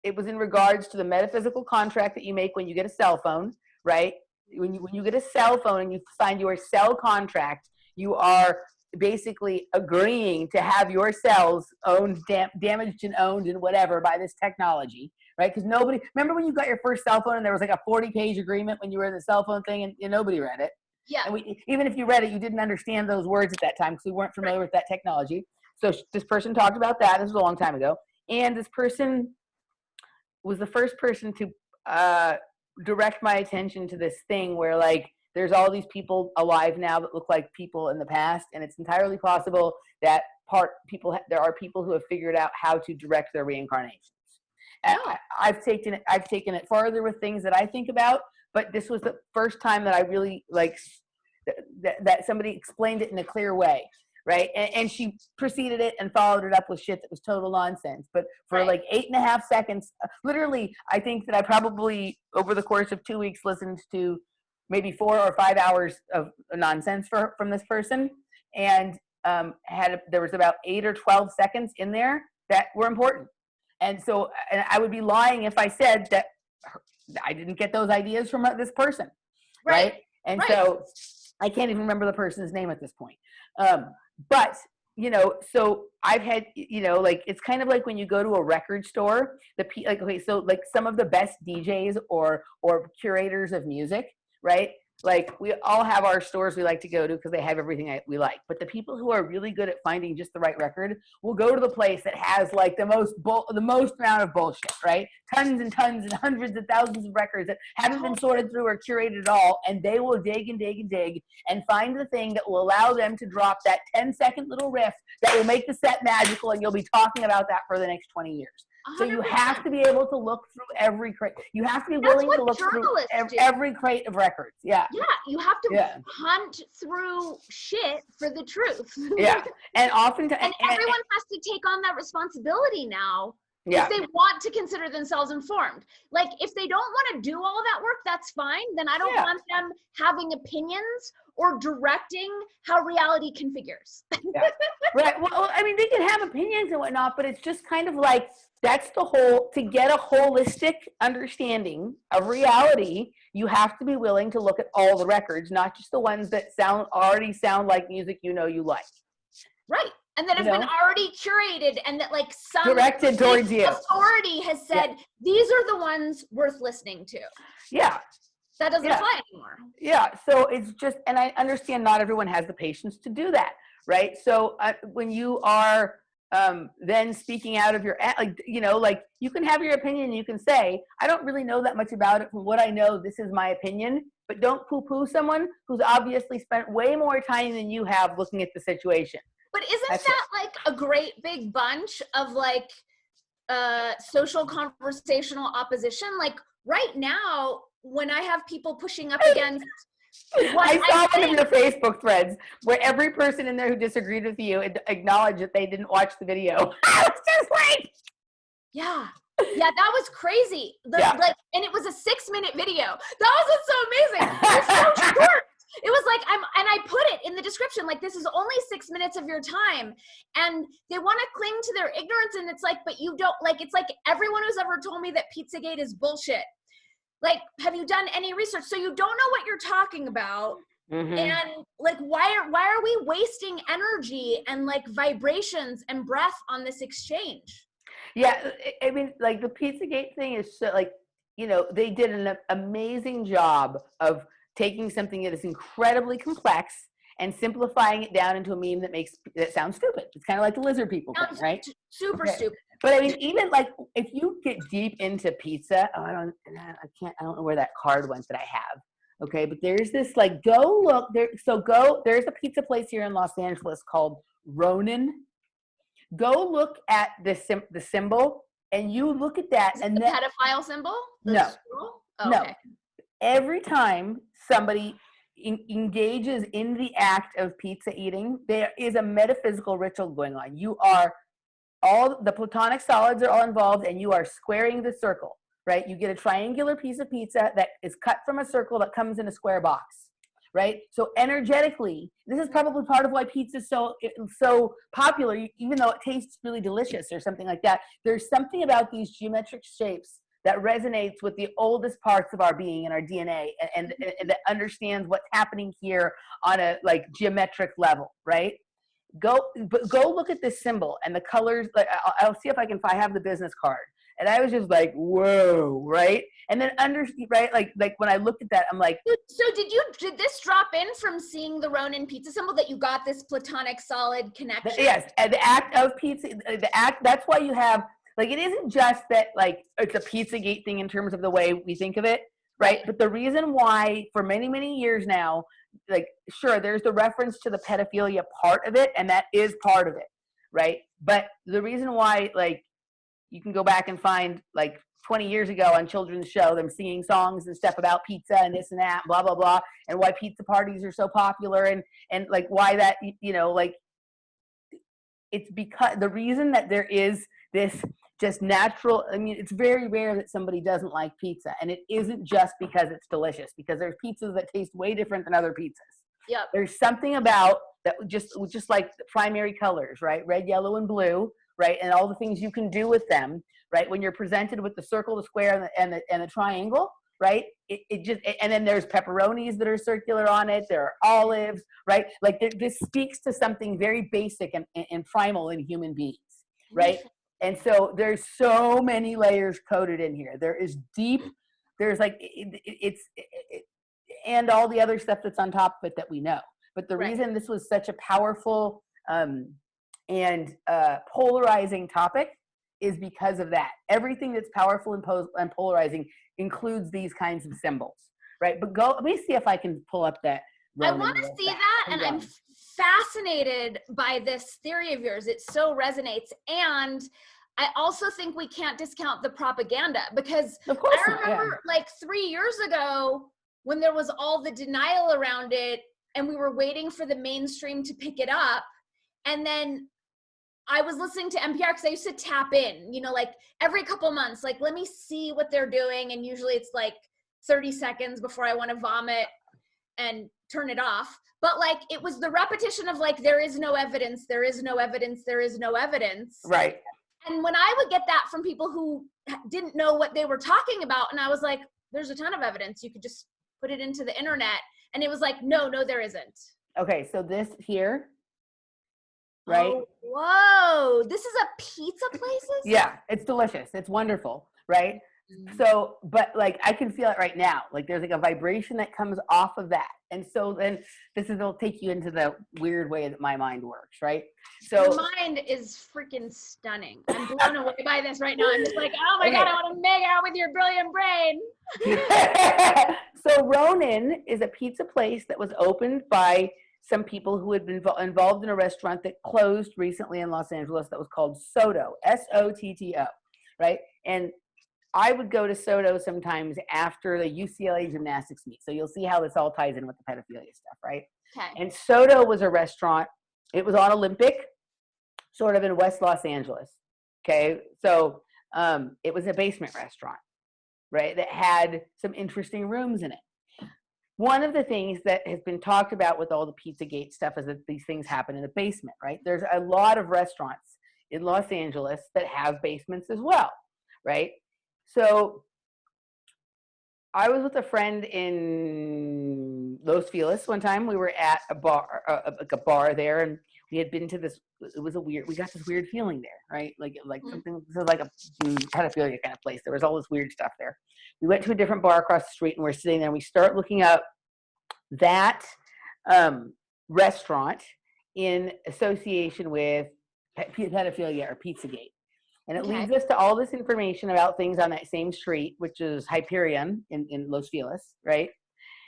it was in regards to the metaphysical contract that you make when you get a cell phone, right? When you get a cell phone and you sign your cell contract, you are basically agreeing to have your cells owned, damaged and owned and whatever by this technology, right? Because nobody, remember when you got your first cell phone and there was like a 40-page agreement when you were in the cell phone thing and nobody read it? Yeah. And even if you read it, you didn't understand those words at that time because we weren't familiar with that technology. So this person talked about that. This was a long time ago. And this person was the first person to direct my attention to this thing where, like, there's all these people alive now that look like people in the past, and it's entirely possible that there are people who have figured out how to direct their reincarnations. And I've taken it farther with things that I think about, but this was the first time that I really like that somebody explained it in a clear way, right? And she preceded it and followed it up with shit that was total nonsense. But for like 8.5 seconds, literally, I think that I probably over the course of 2 weeks listened to maybe 4 or 5 hours of nonsense from this person, and there was about 8 or 12 seconds in there that were important. And so, and I would be lying if I said that I didn't get those ideas from this person, right? And so I can't even remember the person's name at this point. But, you know, so I've had, you know, like, it's kind of like when you go to a record store, like, okay, so like some of the best DJs or curators of music, right? Like, we all have our stores we like to go to because they have everything we like. But the people who are really good at finding just the right record will go to the place that has like the most amount of bullshit, right? Tons and tons and hundreds of thousands of records that haven't been sorted through or curated at all. And they will dig and dig and dig and find the thing that will allow them to drop that 10-second little riff that will make the set magical. And you'll be talking about that for the next 20 years. 100%. So you have to be able to look through every crate. You have to be willing to look through every crate of records. Yeah. Yeah, you have to hunt through shit for the truth. Yeah, and oftentimes, and everyone has to take on that responsibility now. If they want to consider themselves informed. Like, if they don't want to do all that work, that's fine. Then I don't want them having opinions or directing how reality configures. Right. Well, I mean, they can have opinions and whatnot, but it's just kind of like, that's the whole, to get a holistic understanding of reality, you have to be willing to look at all the records, not just the ones that already sound like music you know you like. Right. And that have been already curated, and that like some directed towards you. Authority has said, these are the ones worth listening to. Yeah. That doesn't apply anymore. Yeah. So it's just, and I understand not everyone has the patience to do that. Right. So when you are then speaking out of your, like, you know, like, you can have your opinion, you can say, I don't really know that much about it. From what I know, this is my opinion. But don't poo-poo someone who's obviously spent way more time than you have looking at the situation. But isn't that like a great big bunch of like social conversational opposition? Like right now, when I have people pushing up against I saw one of your Facebook threads where every person in there who disagreed with you acknowledged that they didn't watch the video. It's just like, yeah, Yeah, that was crazy. Yeah. Like, and it was a 6-minute video. That was what's so amazing. It was so short. It was like, and I put it in the description, like, this is only 6 minutes of your time. And they want to cling to their ignorance. And it's like, but you don't, like, it's like everyone who's ever told me that Pizzagate is bullshit. Like, have you done any research? So you don't know what you're talking about. And like, why are we wasting energy and like vibrations and breath on this exchange? Yeah, I mean, like the Pizzagate thing is so, like, you know, they did an amazing job of taking something that is incredibly complex and simplifying it down into a meme that sounds stupid. It's kind of like the lizard people thing, right? Super stupid. But I mean, even like if you get deep into pizza, I don't know where that card went that I have. Okay, but there's this, like, go look there. So there's a pizza place here in Los Angeles called Ronin. Go look at the symbol, and you look at that. Is it the pedophile symbol? No. Oh, no. Okay. Every time somebody engages in the act of pizza eating, there is a metaphysical ritual going on. All the Platonic solids are all involved, and you are squaring the circle, right? You get a triangular piece of pizza that is cut from a circle that comes in a square box, right? So energetically, this is probably part of why pizza is so popular, even though it tastes really delicious or something like that. There's something about these geometric shapes that resonates with the oldest parts of our being and our DNA, and that understands what's happening here on a like geometric level, right? Go look at this symbol and the colors. Like, I'll see if I have the business card. And I was just like, whoa, right? And then right, like when I looked at that, I'm like, so did this drop in from seeing the Ronin pizza symbol that you got this Platonic solid connection? Yes, and the act of pizza, that's why you have, like, it isn't just that, like, it's a Pizzagate thing in terms of the way we think of it, right? But the reason why for many, many years now, like, sure, there's the reference to the pedophilia part of it, and that is part of it, right? But the reason why, like, you can go back and find, like, 20 years ago on children's show, them singing songs and stuff about pizza and this and that, blah, blah, blah, and why pizza parties are so popular, and like, why that, you know, like, it's because the reason that there is this just natural, I mean, it's very rare that somebody doesn't like pizza, and it isn't just because it's delicious, because there's pizzas that taste way different than other pizzas. Yep. There's something about that, just like the primary colors, right? Red, yellow, and blue, right? And all the things you can do with them, right? When you're presented with the circle, the square, and the triangle, right? And then there's pepperonis that are circular on it. There are olives, right? Like, this speaks to something very basic and primal in human beings, right? And so there's so many layers coded in here. There's like, and all the other stuff that's on top of it that we know. But the reason this was such a powerful and polarizing topic is because of that. Everything that's powerful and polarizing includes these kinds of symbols, right? But let me see if I can pull up that. I want to see that, and I'm fascinated by this theory of yours. It so resonates, and I also think we can't discount the propaganda, because I remember like 3 years ago when there was all the denial around it, and we were waiting for the mainstream to pick it up, and then I was listening to NPR because I used to tap in, you know, like every couple months, like, let me see what they're doing. And usually it's like 30 seconds before I want to vomit and turn it off. But like, it was the repetition of like, there is no evidence, there is no evidence, there is no evidence. Right. And when I would get that from people who didn't know what they were talking about, and I was like, there's a ton of evidence. You could just put it into the internet. And it was like, no, there isn't. Okay, so this here. Right? Oh, whoa, this is a pizza place? Yeah, it's delicious. It's wonderful, right? So, but like, I can feel it right now. Like, there's like a vibration that comes off of that. And so then it'll take you into the weird way that my mind works, right? So your mind is freaking stunning. I'm blown away by this right now. I'm just like, oh my God, I want to make out with your brilliant brain. So Ronin is a pizza place that was opened by some people who had been involved in a restaurant that closed recently in Los Angeles that was called Soto, S-O-T-T-O, right? And I would go to Soto sometimes after the UCLA gymnastics meet. So you'll see how this all ties in with the pedophilia stuff, right? Okay. And Soto was a restaurant. It was on Olympic, sort of in West Los Angeles. Okay. So It was a basement restaurant, right? That had some interesting rooms in it. One of the things that has been talked about with all the Pizzagate stuff is that these things happen in the basement, right? There's a lot of restaurants in Los Angeles that have basements as well, right? So I was with a friend in Los Feliz one time. We were at a bar, like a bar there, and we had been to this. It was we got this weird feeling there, right? Like something, this was like a pedophilia kind of place. There was all this weird stuff there. We went to a different bar across the street, and we're sitting there, and we start looking up that restaurant in association with pedophilia or Pizzagate. And it leads us to all this information about things on that same street, which is Hyperion in Los Feliz, right?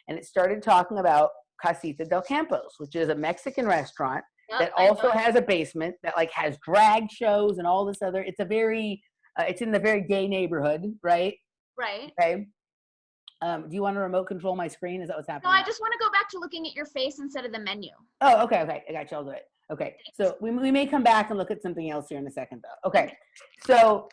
And it started talking about Casita del Campos, which is a Mexican restaurant that also has a basement that like has drag shows and all this other. It's a very, it's in the very gay neighborhood, right? Right. Okay. Do you want to remote control my screen? Is that what's happening? No, I just want to go back to looking at your face instead of the menu. Oh, okay, okay. I got you. I'll do it. Okay, so we may come back and look at something else here in a second, though. Okay, so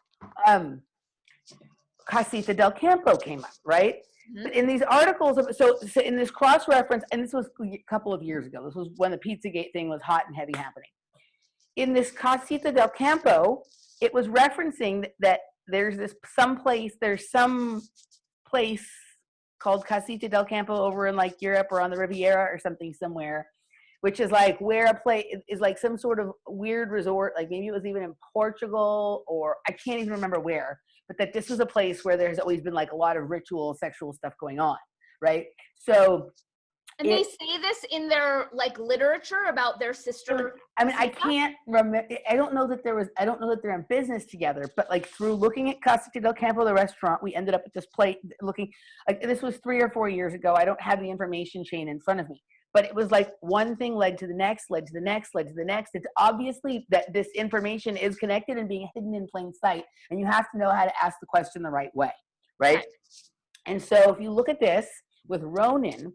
Casita del Campo came up, right? But in these articles, so in this cross-reference, and this was a couple of years ago. This was when the Pizzagate thing was hot and heavy happening. In this Casita del Campo, it was referencing that there's some place called Casita del Campo over in like Europe or on the Riviera or something somewhere, which is like where a place is like some sort of weird resort, like maybe it was even in Portugal or I can't even remember where, but that this was a place where there's always been like a lot of ritual sexual stuff going on, right? So and they say this in their like literature about their sister. I mean, I can't remember. I don't know that they're in business together, but like through looking at Casita del Campo, the restaurant, we ended up at this place looking like this was 3 or 4 years ago. I don't have the information chain in front of me, but it was like one thing led to the next, led to the next, led to the next. It's obviously that this information is connected and being hidden in plain sight, and you have to know how to ask the question the right way, right? And so if you look at this with Ronan,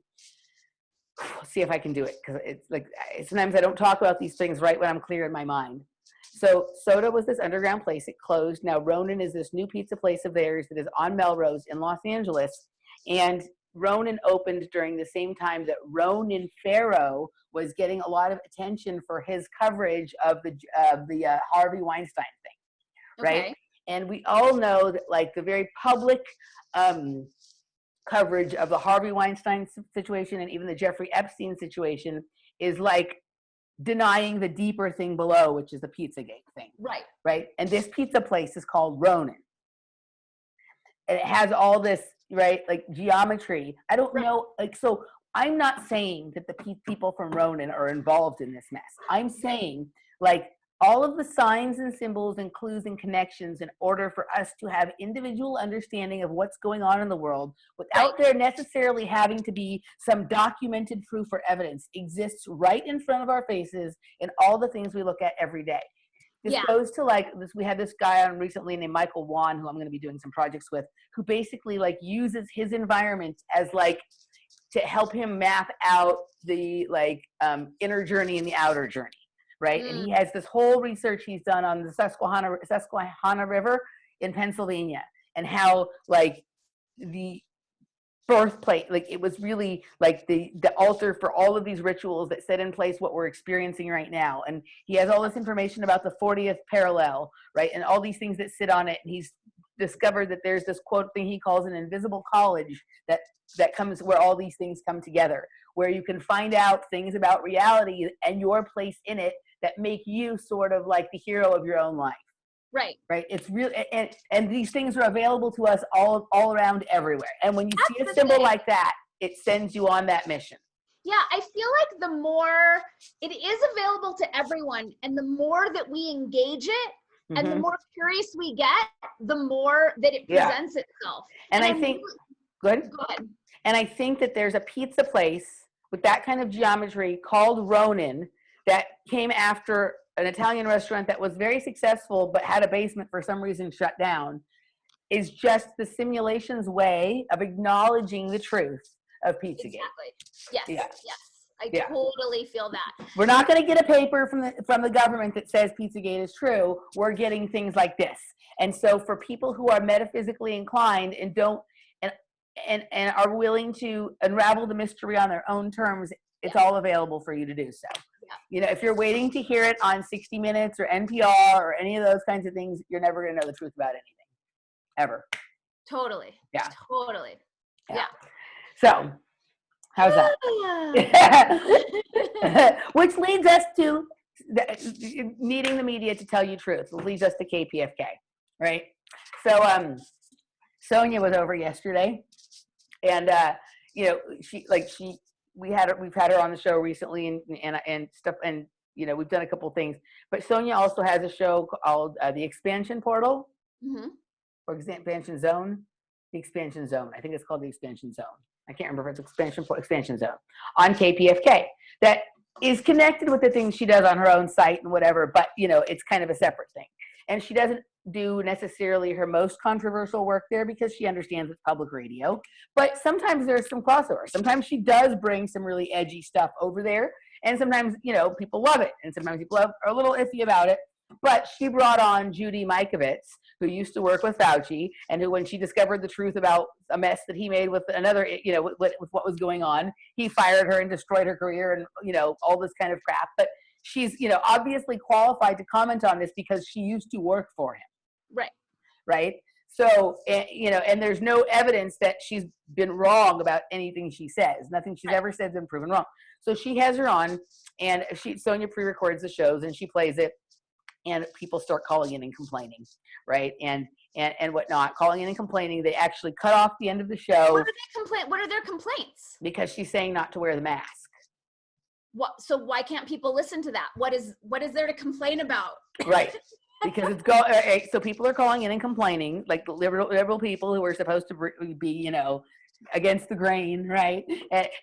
see if I can do it, because it's like sometimes I don't talk about these things right when I'm clear in my mind. So Soda was this underground place. It closed. Now Ronan is this new pizza place of theirs that is on Melrose in Los Angeles. And Ronan opened during the same time that Ronan Farrow was getting a lot of attention for his coverage of the Harvey Weinstein thing, right? Okay. And we all know that like the very public coverage of the Harvey Weinstein situation and even the Jeffrey Epstein situation is like denying the deeper thing below, which is the Pizzagate thing. Right. Right. And this pizza place is called Ronan. And it has all this, right, like geometry. I don't know, like, so I'm not saying that the people from Ronan are involved in this mess. I'm saying like all of the signs and symbols and clues and connections in order for us to have individual understanding of what's going on in the world without there necessarily having to be some documented proof or evidence exists right in front of our faces in all the things we look at every day. This goes to like this. We had this guy on recently named Michael Wan, who I'm going to be doing some projects with, who basically like uses his environment as like to help him map out the like inner journey and the outer journey. Right. And he has this whole research he's done on the Susquehanna River in Pennsylvania and how like the birthplace, like it was really like the altar for all of these rituals that set in place what we're experiencing right now. And he has all this information about the 40th parallel, right? And all these things that sit on it. And he's discovered that there's this quote thing he calls an invisible college that comes where all these things come together, where you can find out things about reality and your place in it that make you sort of like the hero of your own life. Right. Right. It's real. And these things are available to us all around everywhere. And when you see a symbol like that, it sends you on that mission. Yeah. I feel like the more it is available to everyone and the more that we engage it and the more curious we get, the more that it presents itself. And I think, go ahead. And I think that there's a pizza place with that kind of geometry called Ronan that came after an Italian restaurant that was very successful but had a basement for some reason shut down, is just the simulation's way of acknowledging the truth of Pizzagate. Exactly. Yes. Yeah. Yes. I totally feel that. We're not going to get a paper from the government that says Pizzagate is true. We're getting things like this. And so for people who are metaphysically inclined and don't and are willing to unravel the mystery on their own terms, it's all available for you to do so. Yeah. You know, if you're waiting to hear it on 60 Minutes or NPR or any of those kinds of things, you're never going to know the truth about anything, ever. Totally. Yeah. Totally. Yeah. So, how's that? Which leads us to needing the media to tell you truth. It leads us to KPFK, right? So, Sonia was over yesterday, and you know, we've had her on the show recently, and stuff, and you know, we've done a couple things. But Sonia also has a show called The Expansion Portal, or Expansion Zone. The Expansion Zone. I think it's called The Expansion Zone. I can't remember if it's Expansion Zone on KPFK. That is connected with the things she does on her own site and whatever, but you know, it's kind of a separate thing. And she doesn't do necessarily her most controversial work there because she understands it's public radio. But sometimes there's some crossover. Sometimes she does bring some really edgy stuff over there. And sometimes, you know, people love it. And sometimes people are a little iffy about it. But she brought on Judy Mikovits, who used to work with Fauci, and who, when she discovered the truth about a mess that he made with another, you know, with what was going on, he fired her and destroyed her career and, you know, all this kind of crap. But she's, you know, obviously qualified to comment on this because she used to work for him. Right. Right. So, you know, and there's no evidence that she's been wrong about anything she says. Nothing she's ever said has been proven wrong. So she has her on, and Sonia pre-records the shows and she plays it. And people start calling in and complaining, right? And whatnot, calling in and complaining. They actually cut off the end of the show. What are their complaints? Because she's saying not to wear the mask. What? So why can't people listen to that? What is there to complain about? Right. Because so people are calling in and complaining, like liberal people who are supposed to be, you know, against the grain, right?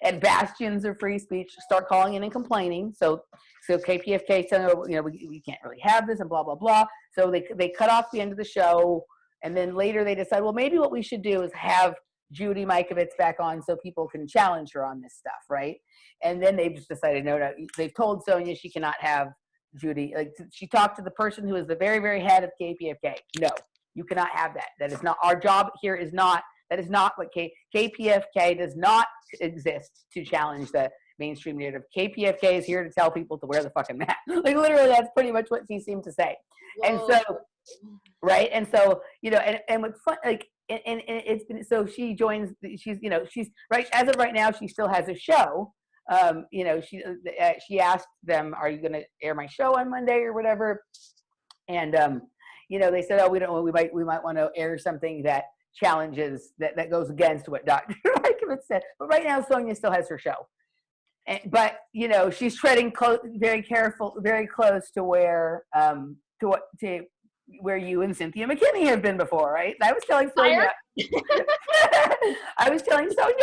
And bastions of free speech start calling in and complaining. So KPFK said, you know, we can't really have this and blah, blah, blah. So they cut off the end of the show. And then later they decide, well, maybe what we should do is have Judy Mikovits back on so people can challenge her on this stuff, right? And then they've just decided, no, they've told Sonia she cannot have Judy. Like, she talked to the person who is the very, very head of KPFK. No, you cannot have that. That is not, our job here is not, that is not what KPFK does not exist to challenge the mainstream narrative. KPFK is here to tell people to wear the fucking mask. Like, literally, that's pretty much what she seemed to say. Whoa. And so, right, and so, you know, and what's fun, like, and it's been, so she joins, she's, you know, she's, right, as of right now, she still has a show. You know, she asked them, are you going to air my show on Monday or whatever? And, you know, they said, oh, we might want to air something that challenges, that goes against what Dr. Mikovits said. But right now, Sonia still has her show. But, you know, she's treading very close to where, where you and Cynthia McKinney have been before, right? I was telling Sonia,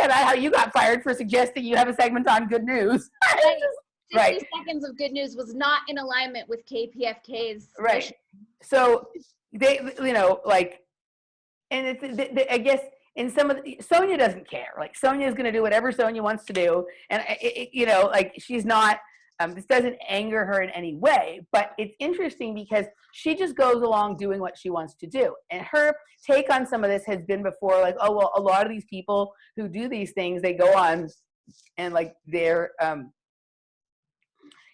about how you got fired for suggesting you have a segment on good news. 60 seconds of good news was not in alignment with KPFK's right mission. So they, you know, like, and it's, I guess in some of the, Sonia doesn't care. Like, Sonia is going to do whatever Sonia wants to do, and you know, like, she's not. This doesn't anger her in any way, but it's interesting because she just goes along doing what she wants to do. And her take on some of this has been before, like, oh, well, a lot of these people who do these things, they go on and, like, they're,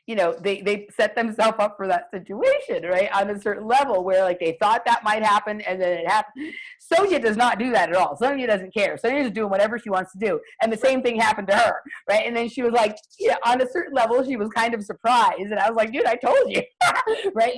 you know, they set themselves up for that situation, right, on a certain level where, like, they thought that might happen and then it happened. Sonia does not do that at all. Sonia doesn't care. Sonia's just doing whatever she wants to do. And the same thing happened to her, right? And then she was like, yeah, on a certain level, she was kind of surprised. And I was like, dude, I told you, right?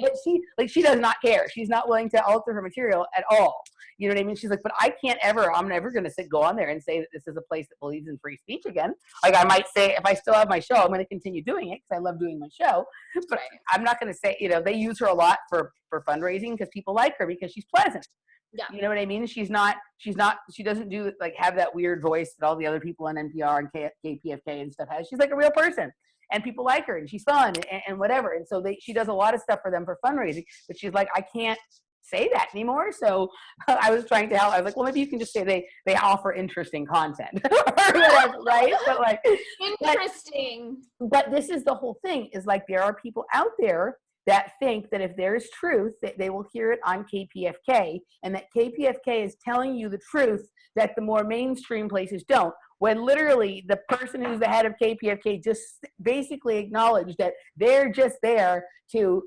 But she does not care. She's not willing to alter her material at all. You know what I mean? She's like, but I'm never going to go on there and say that this is a place that believes in free speech again. Like, I might say, if I still have my show, I'm going to continue doing it because I love doing my show. But I'm not going to say, you know, they use her a lot for fundraising because people like her because she's pleasant. Yeah. You know what I mean? She doesn't do, like, have that weird voice that all the other people on NPR and KPFK and stuff has. She's like a real person. And people like her, and she's fun and whatever. And so she does a lot of stuff for them for fundraising. But she's like, I can't say that anymore. So I was trying to help. I was like, well, maybe you can just say they offer interesting content or whatever, right? But like, interesting. But this is the whole thing, is like, there are people out there that think that if there is truth, that they will hear it on KPFK, and that KPFK is telling you the truth that the more mainstream places don't, when literally the person who's the head of KPFK just basically acknowledged that they're just there to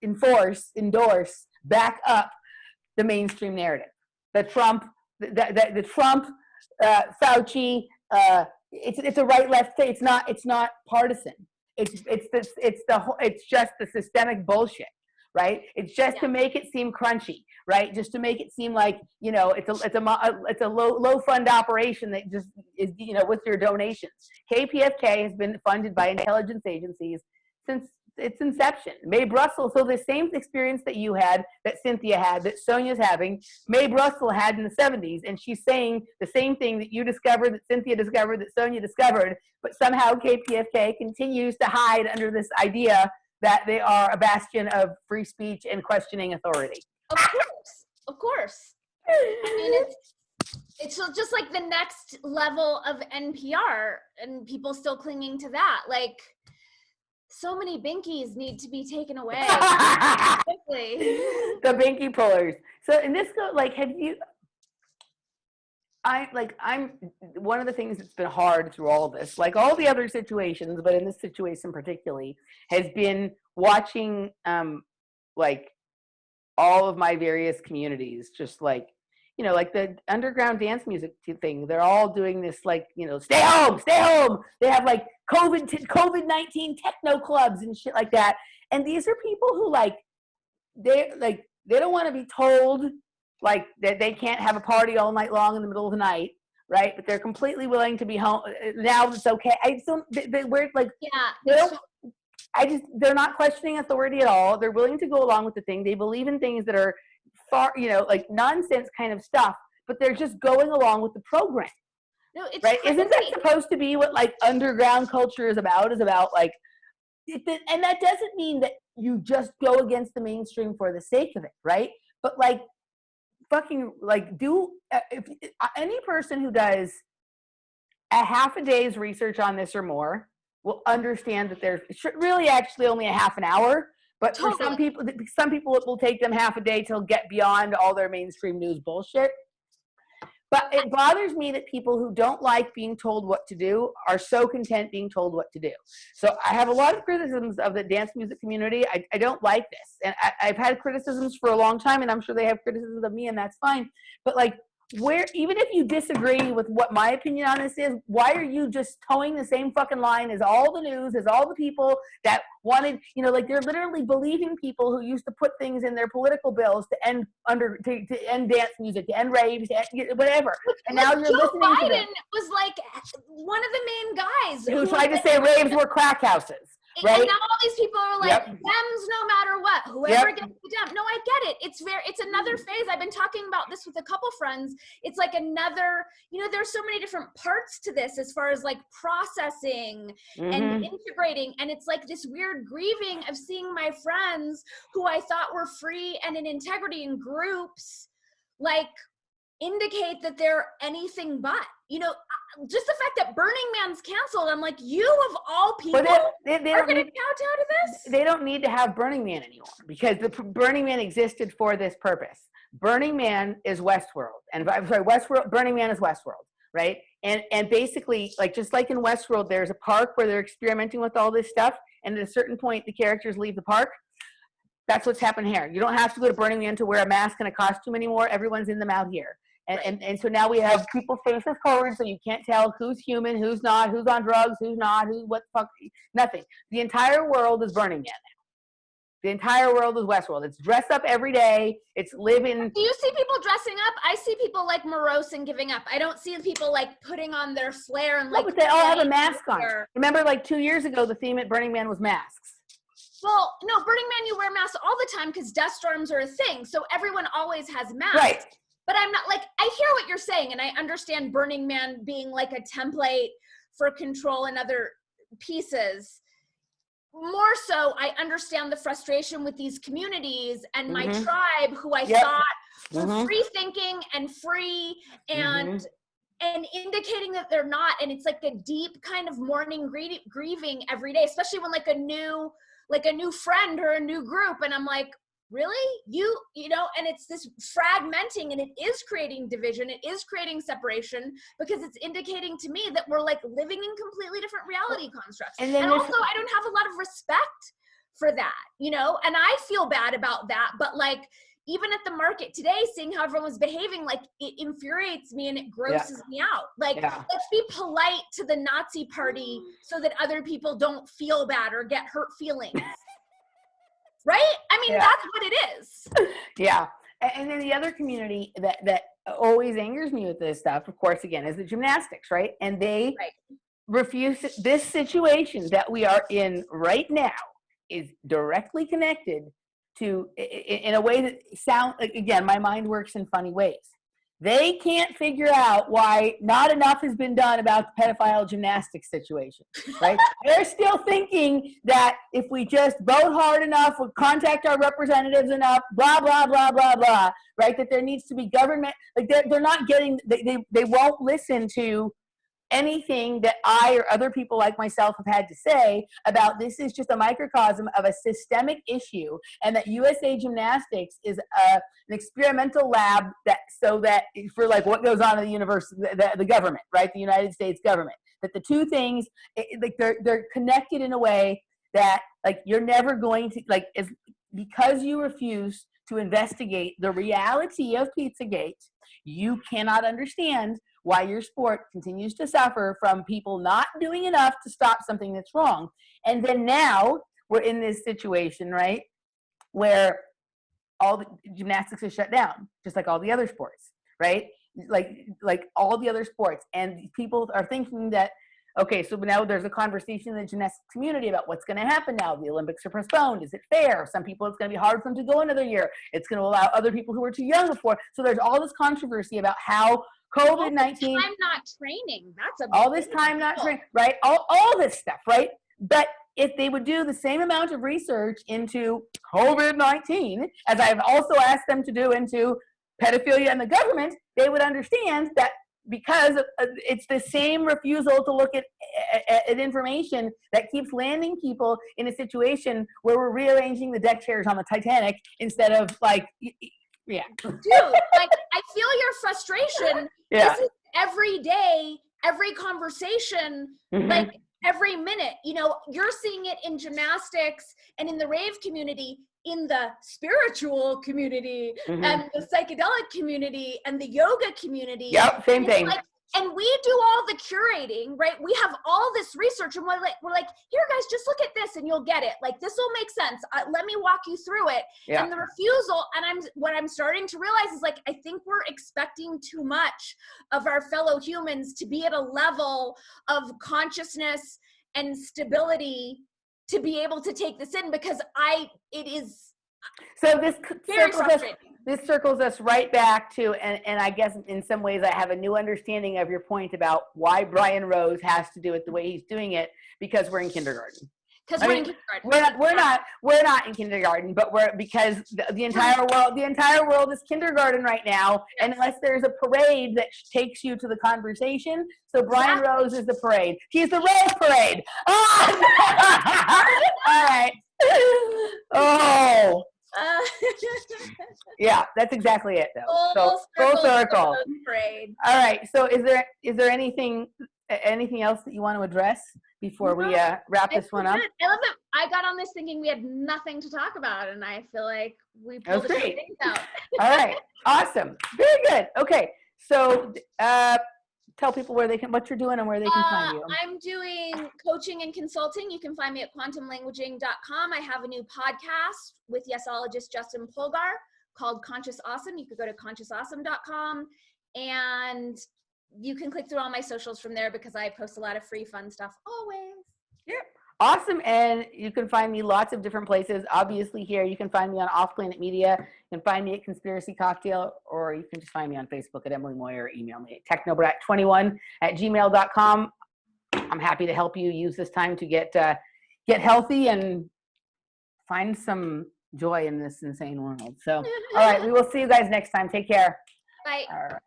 endorse, back up the mainstream narrative. The Trump, Fauci, it's a right-left thing. It's not partisan. It's just the systemic bullshit, right? It's just to make it seem crunchy, right? Just to make it seem like, you know, it's a low fund operation that just is, you know, with your donations. KPFK has been funded by intelligence agencies since its inception. Mae Brussel, so the same experience that you had, that Cynthia had, that Sonia's having, Mae Brussel had in the 70s, and she's saying the same thing that you discovered, that Cynthia discovered, that Sonia discovered, but somehow KPFK continues to hide under this idea that they are a bastion of free speech and questioning authority. Of course. I mean, it's just like the next level of NPR, and people still clinging to that. Like, so many binkies need to be taken away quickly. The binky pullers. So, and this go like, I'm one of the things that's been hard through all of this, like all the other situations, but in this situation particularly, has been watching like all of my various communities, just like, you know, like the underground dance music thing. They're all doing this, like, you know, stay home, stay home. They have like COVID-19 techno clubs and shit like that. And these are people who they don't want to be told like that they can't have a party all night long in the middle of the night, right? But they're completely willing to be home now. It's okay. We're like, they're not questioning authority at all. They're willing to go along with the thing. They believe in things that are far, you know, like nonsense kind of stuff, but they're just going along with the program. No, it's right. crazy. Isn't that supposed to be what like underground culture is about? Is about like, and that doesn't mean that you just go against the mainstream for the sake of it, right? But like, fucking like, if any person who does a half a day's research on this or more will understand that there's really actually only a half an hour. But for some people it will take them half a day to get beyond all their mainstream news bullshit. But it bothers me that people who don't like being told what to do are so content being told what to do. So I have a lot of criticisms of the dance music community. I don't like this. And I've had criticisms for a long time, and I'm sure they have criticisms of me, and that's fine. But like, even if you disagree with what my opinion on this is, why are you just towing the same fucking line as all the news, as all the people that wanted, you know, like they're literally believing people who used to put things in their political bills to end dance music, to end raves, to end whatever. And now you're listening to them. Biden was like one of the main guys who tried to say raves were crack houses. Right? And now all these people are like, Dems no matter what, whoever gets the Dem. No, I get it. It's another phase. I've been talking about this with a couple friends. It's like another, you know, there's so many different parts to this as far as like processing and integrating. And it's like this weird grieving of seeing my friends who I thought were free and in integrity in groups, like indicate that they're anything but, you know, just the fact that Burning Man's canceled, I'm like, you of all people they are going to kowtow to this? They don't need to have Burning Man anymore, because the Burning Man existed for this purpose. Burning Man is Westworld, and I'm sorry, Burning Man is Westworld, right? And basically, like, just like in Westworld, there's a park where they're experimenting with all this stuff, and at a certain point, the characters leave the park. That's what's happened here. You don't have to go to Burning Man to wear a mask and a costume anymore. Everyone's in them out here. And so now we have people's faces covered, so you can't tell who's human, who's not, who's on drugs, who's not, what the fuck, nothing. The entire world is Burning Man now. The entire world is Westworld. It's dress up every day. It's living. Do you see people dressing up? I see people like morose and giving up. I don't see people like putting on their flair and like. No, but they all have a mask on. Remember, like 2 years ago, the theme at Burning Man was masks. Well, no, Burning Man, you wear masks all the time because dust storms are a thing. So everyone always has masks. Right. But I'm not like, I hear what you're saying, and I understand Burning Man being like a template for control and other pieces. more so, I understand the frustration with these communities and my tribe, who I thought were free thinking and free and indicating that they're not. And it's like a deep kind of mourning, grieving every day, especially when like a new friend or a new group. And I'm like, really? You know, and it's this fragmenting, and it is creating division. It is creating separation, because it's indicating to me that we're like living in completely different reality constructs. And also, I don't have a lot of respect for that, you know, and I feel bad about that. But like, even at the market today, seeing how everyone was behaving, like, it infuriates me and it grosses me out. Like, let's be polite to the Nazi party so that other people don't feel bad or get hurt feelings. Right? I mean, that's what it is. Yeah. And then the other community that always angers me with this stuff, of course, again, is the gymnastics, right? And they refuse this situation that we are in right now is directly connected to, in a way that sound, again, my mind works in funny ways. They can't figure out why not enough has been done about the pedophile gymnastics situation, right? They're still thinking that if we just vote hard enough, we contact our representatives enough, blah, blah, blah, blah, blah, right? That there needs to be government, like they're not getting, they won't listen to anything that I or other people like myself have had to say about this is just a microcosm of a systemic issue, and that USA Gymnastics is an experimental lab that for like what goes on in the universe, the government, right? The United States government, that the two things, like they're connected in a way that like you're never going to, like, because you refuse to investigate the reality of Pizzagate, you cannot understand why your sport continues to suffer from people not doing enough to stop something that's wrong. And then now we're in this situation, right, where all the gymnastics is shut down, just like all the other sports, right? Like all the other sports. And people are thinking that, okay, so now there's a conversation in the gymnastics community about what's going to happen now. The Olympics are postponed. Is it fair? Some people, it's going to be hard for them to go another year. It's going to allow other people who were too young before. So there's all this controversy about how COVID-19. Time not training. That's all this time not training, right? All this stuff, right? But if they would do the same amount of research into COVID-19, as I've also asked them to do into pedophilia and the government, they would understand that because it's the same refusal to look at information that keeps landing people in a situation where we're rearranging the deck chairs on the Titanic instead of like, dude, like, I feel your frustration. This is every day, every conversation, like every minute. You know, you're seeing it in gymnastics and in the rave community, in the spiritual community, and the psychedelic community, and the yoga community. Yep, same thing. Like, and we do all the curating, right? We have all this research, and we're like, here, guys, just look at this, and you'll get it. Like, this will make sense. Let me walk you through it. Yeah. And the refusal, and what I'm starting to realize is, like, I think we're expecting too much of our fellow humans to be at a level of consciousness and stability to be able to take this in, because it is so this very frustrating. This circles us right back to, and I guess in some ways I have a new understanding of your point about why Brian Rose has to do it the way he's doing it, because we're in kindergarten. Because we're in kindergarten. We're not in kindergarten, but because the entire world is kindergarten right now, and unless there's a parade that takes you to the conversation. So Brian Rose is the parade. He's the Rose Parade. Oh! All right. Oh. Yeah, that's exactly it, though. Full circle. All right. So, is there anything else that you want to address before we wrap this one up? I love that I got on this thinking we had nothing to talk about, and I feel like we pulled a few things out. All right. Awesome. Very good. Okay. So, tell people what you're doing and where they can find you. I'm doing coaching and consulting. You can find me at quantumlanguaging.com. I have a new podcast with yesologist Justin Polgar called Conscious Awesome. You could go to consciousawesome.com, and you can click through all my socials from there, because I post a lot of free fun stuff always. Yep. Awesome. And you can find me lots of different places. Obviously here, you can find me on Off Planet Media. You can find me at Conspiracy Cocktail, or you can just find me on Facebook at Emily Moyer, or email me at technobrat21@gmail.com. I'm happy to help you use this time to get get healthy and find some joy in this insane world. So, all right, we will see you guys next time. Take care. Bye. All right.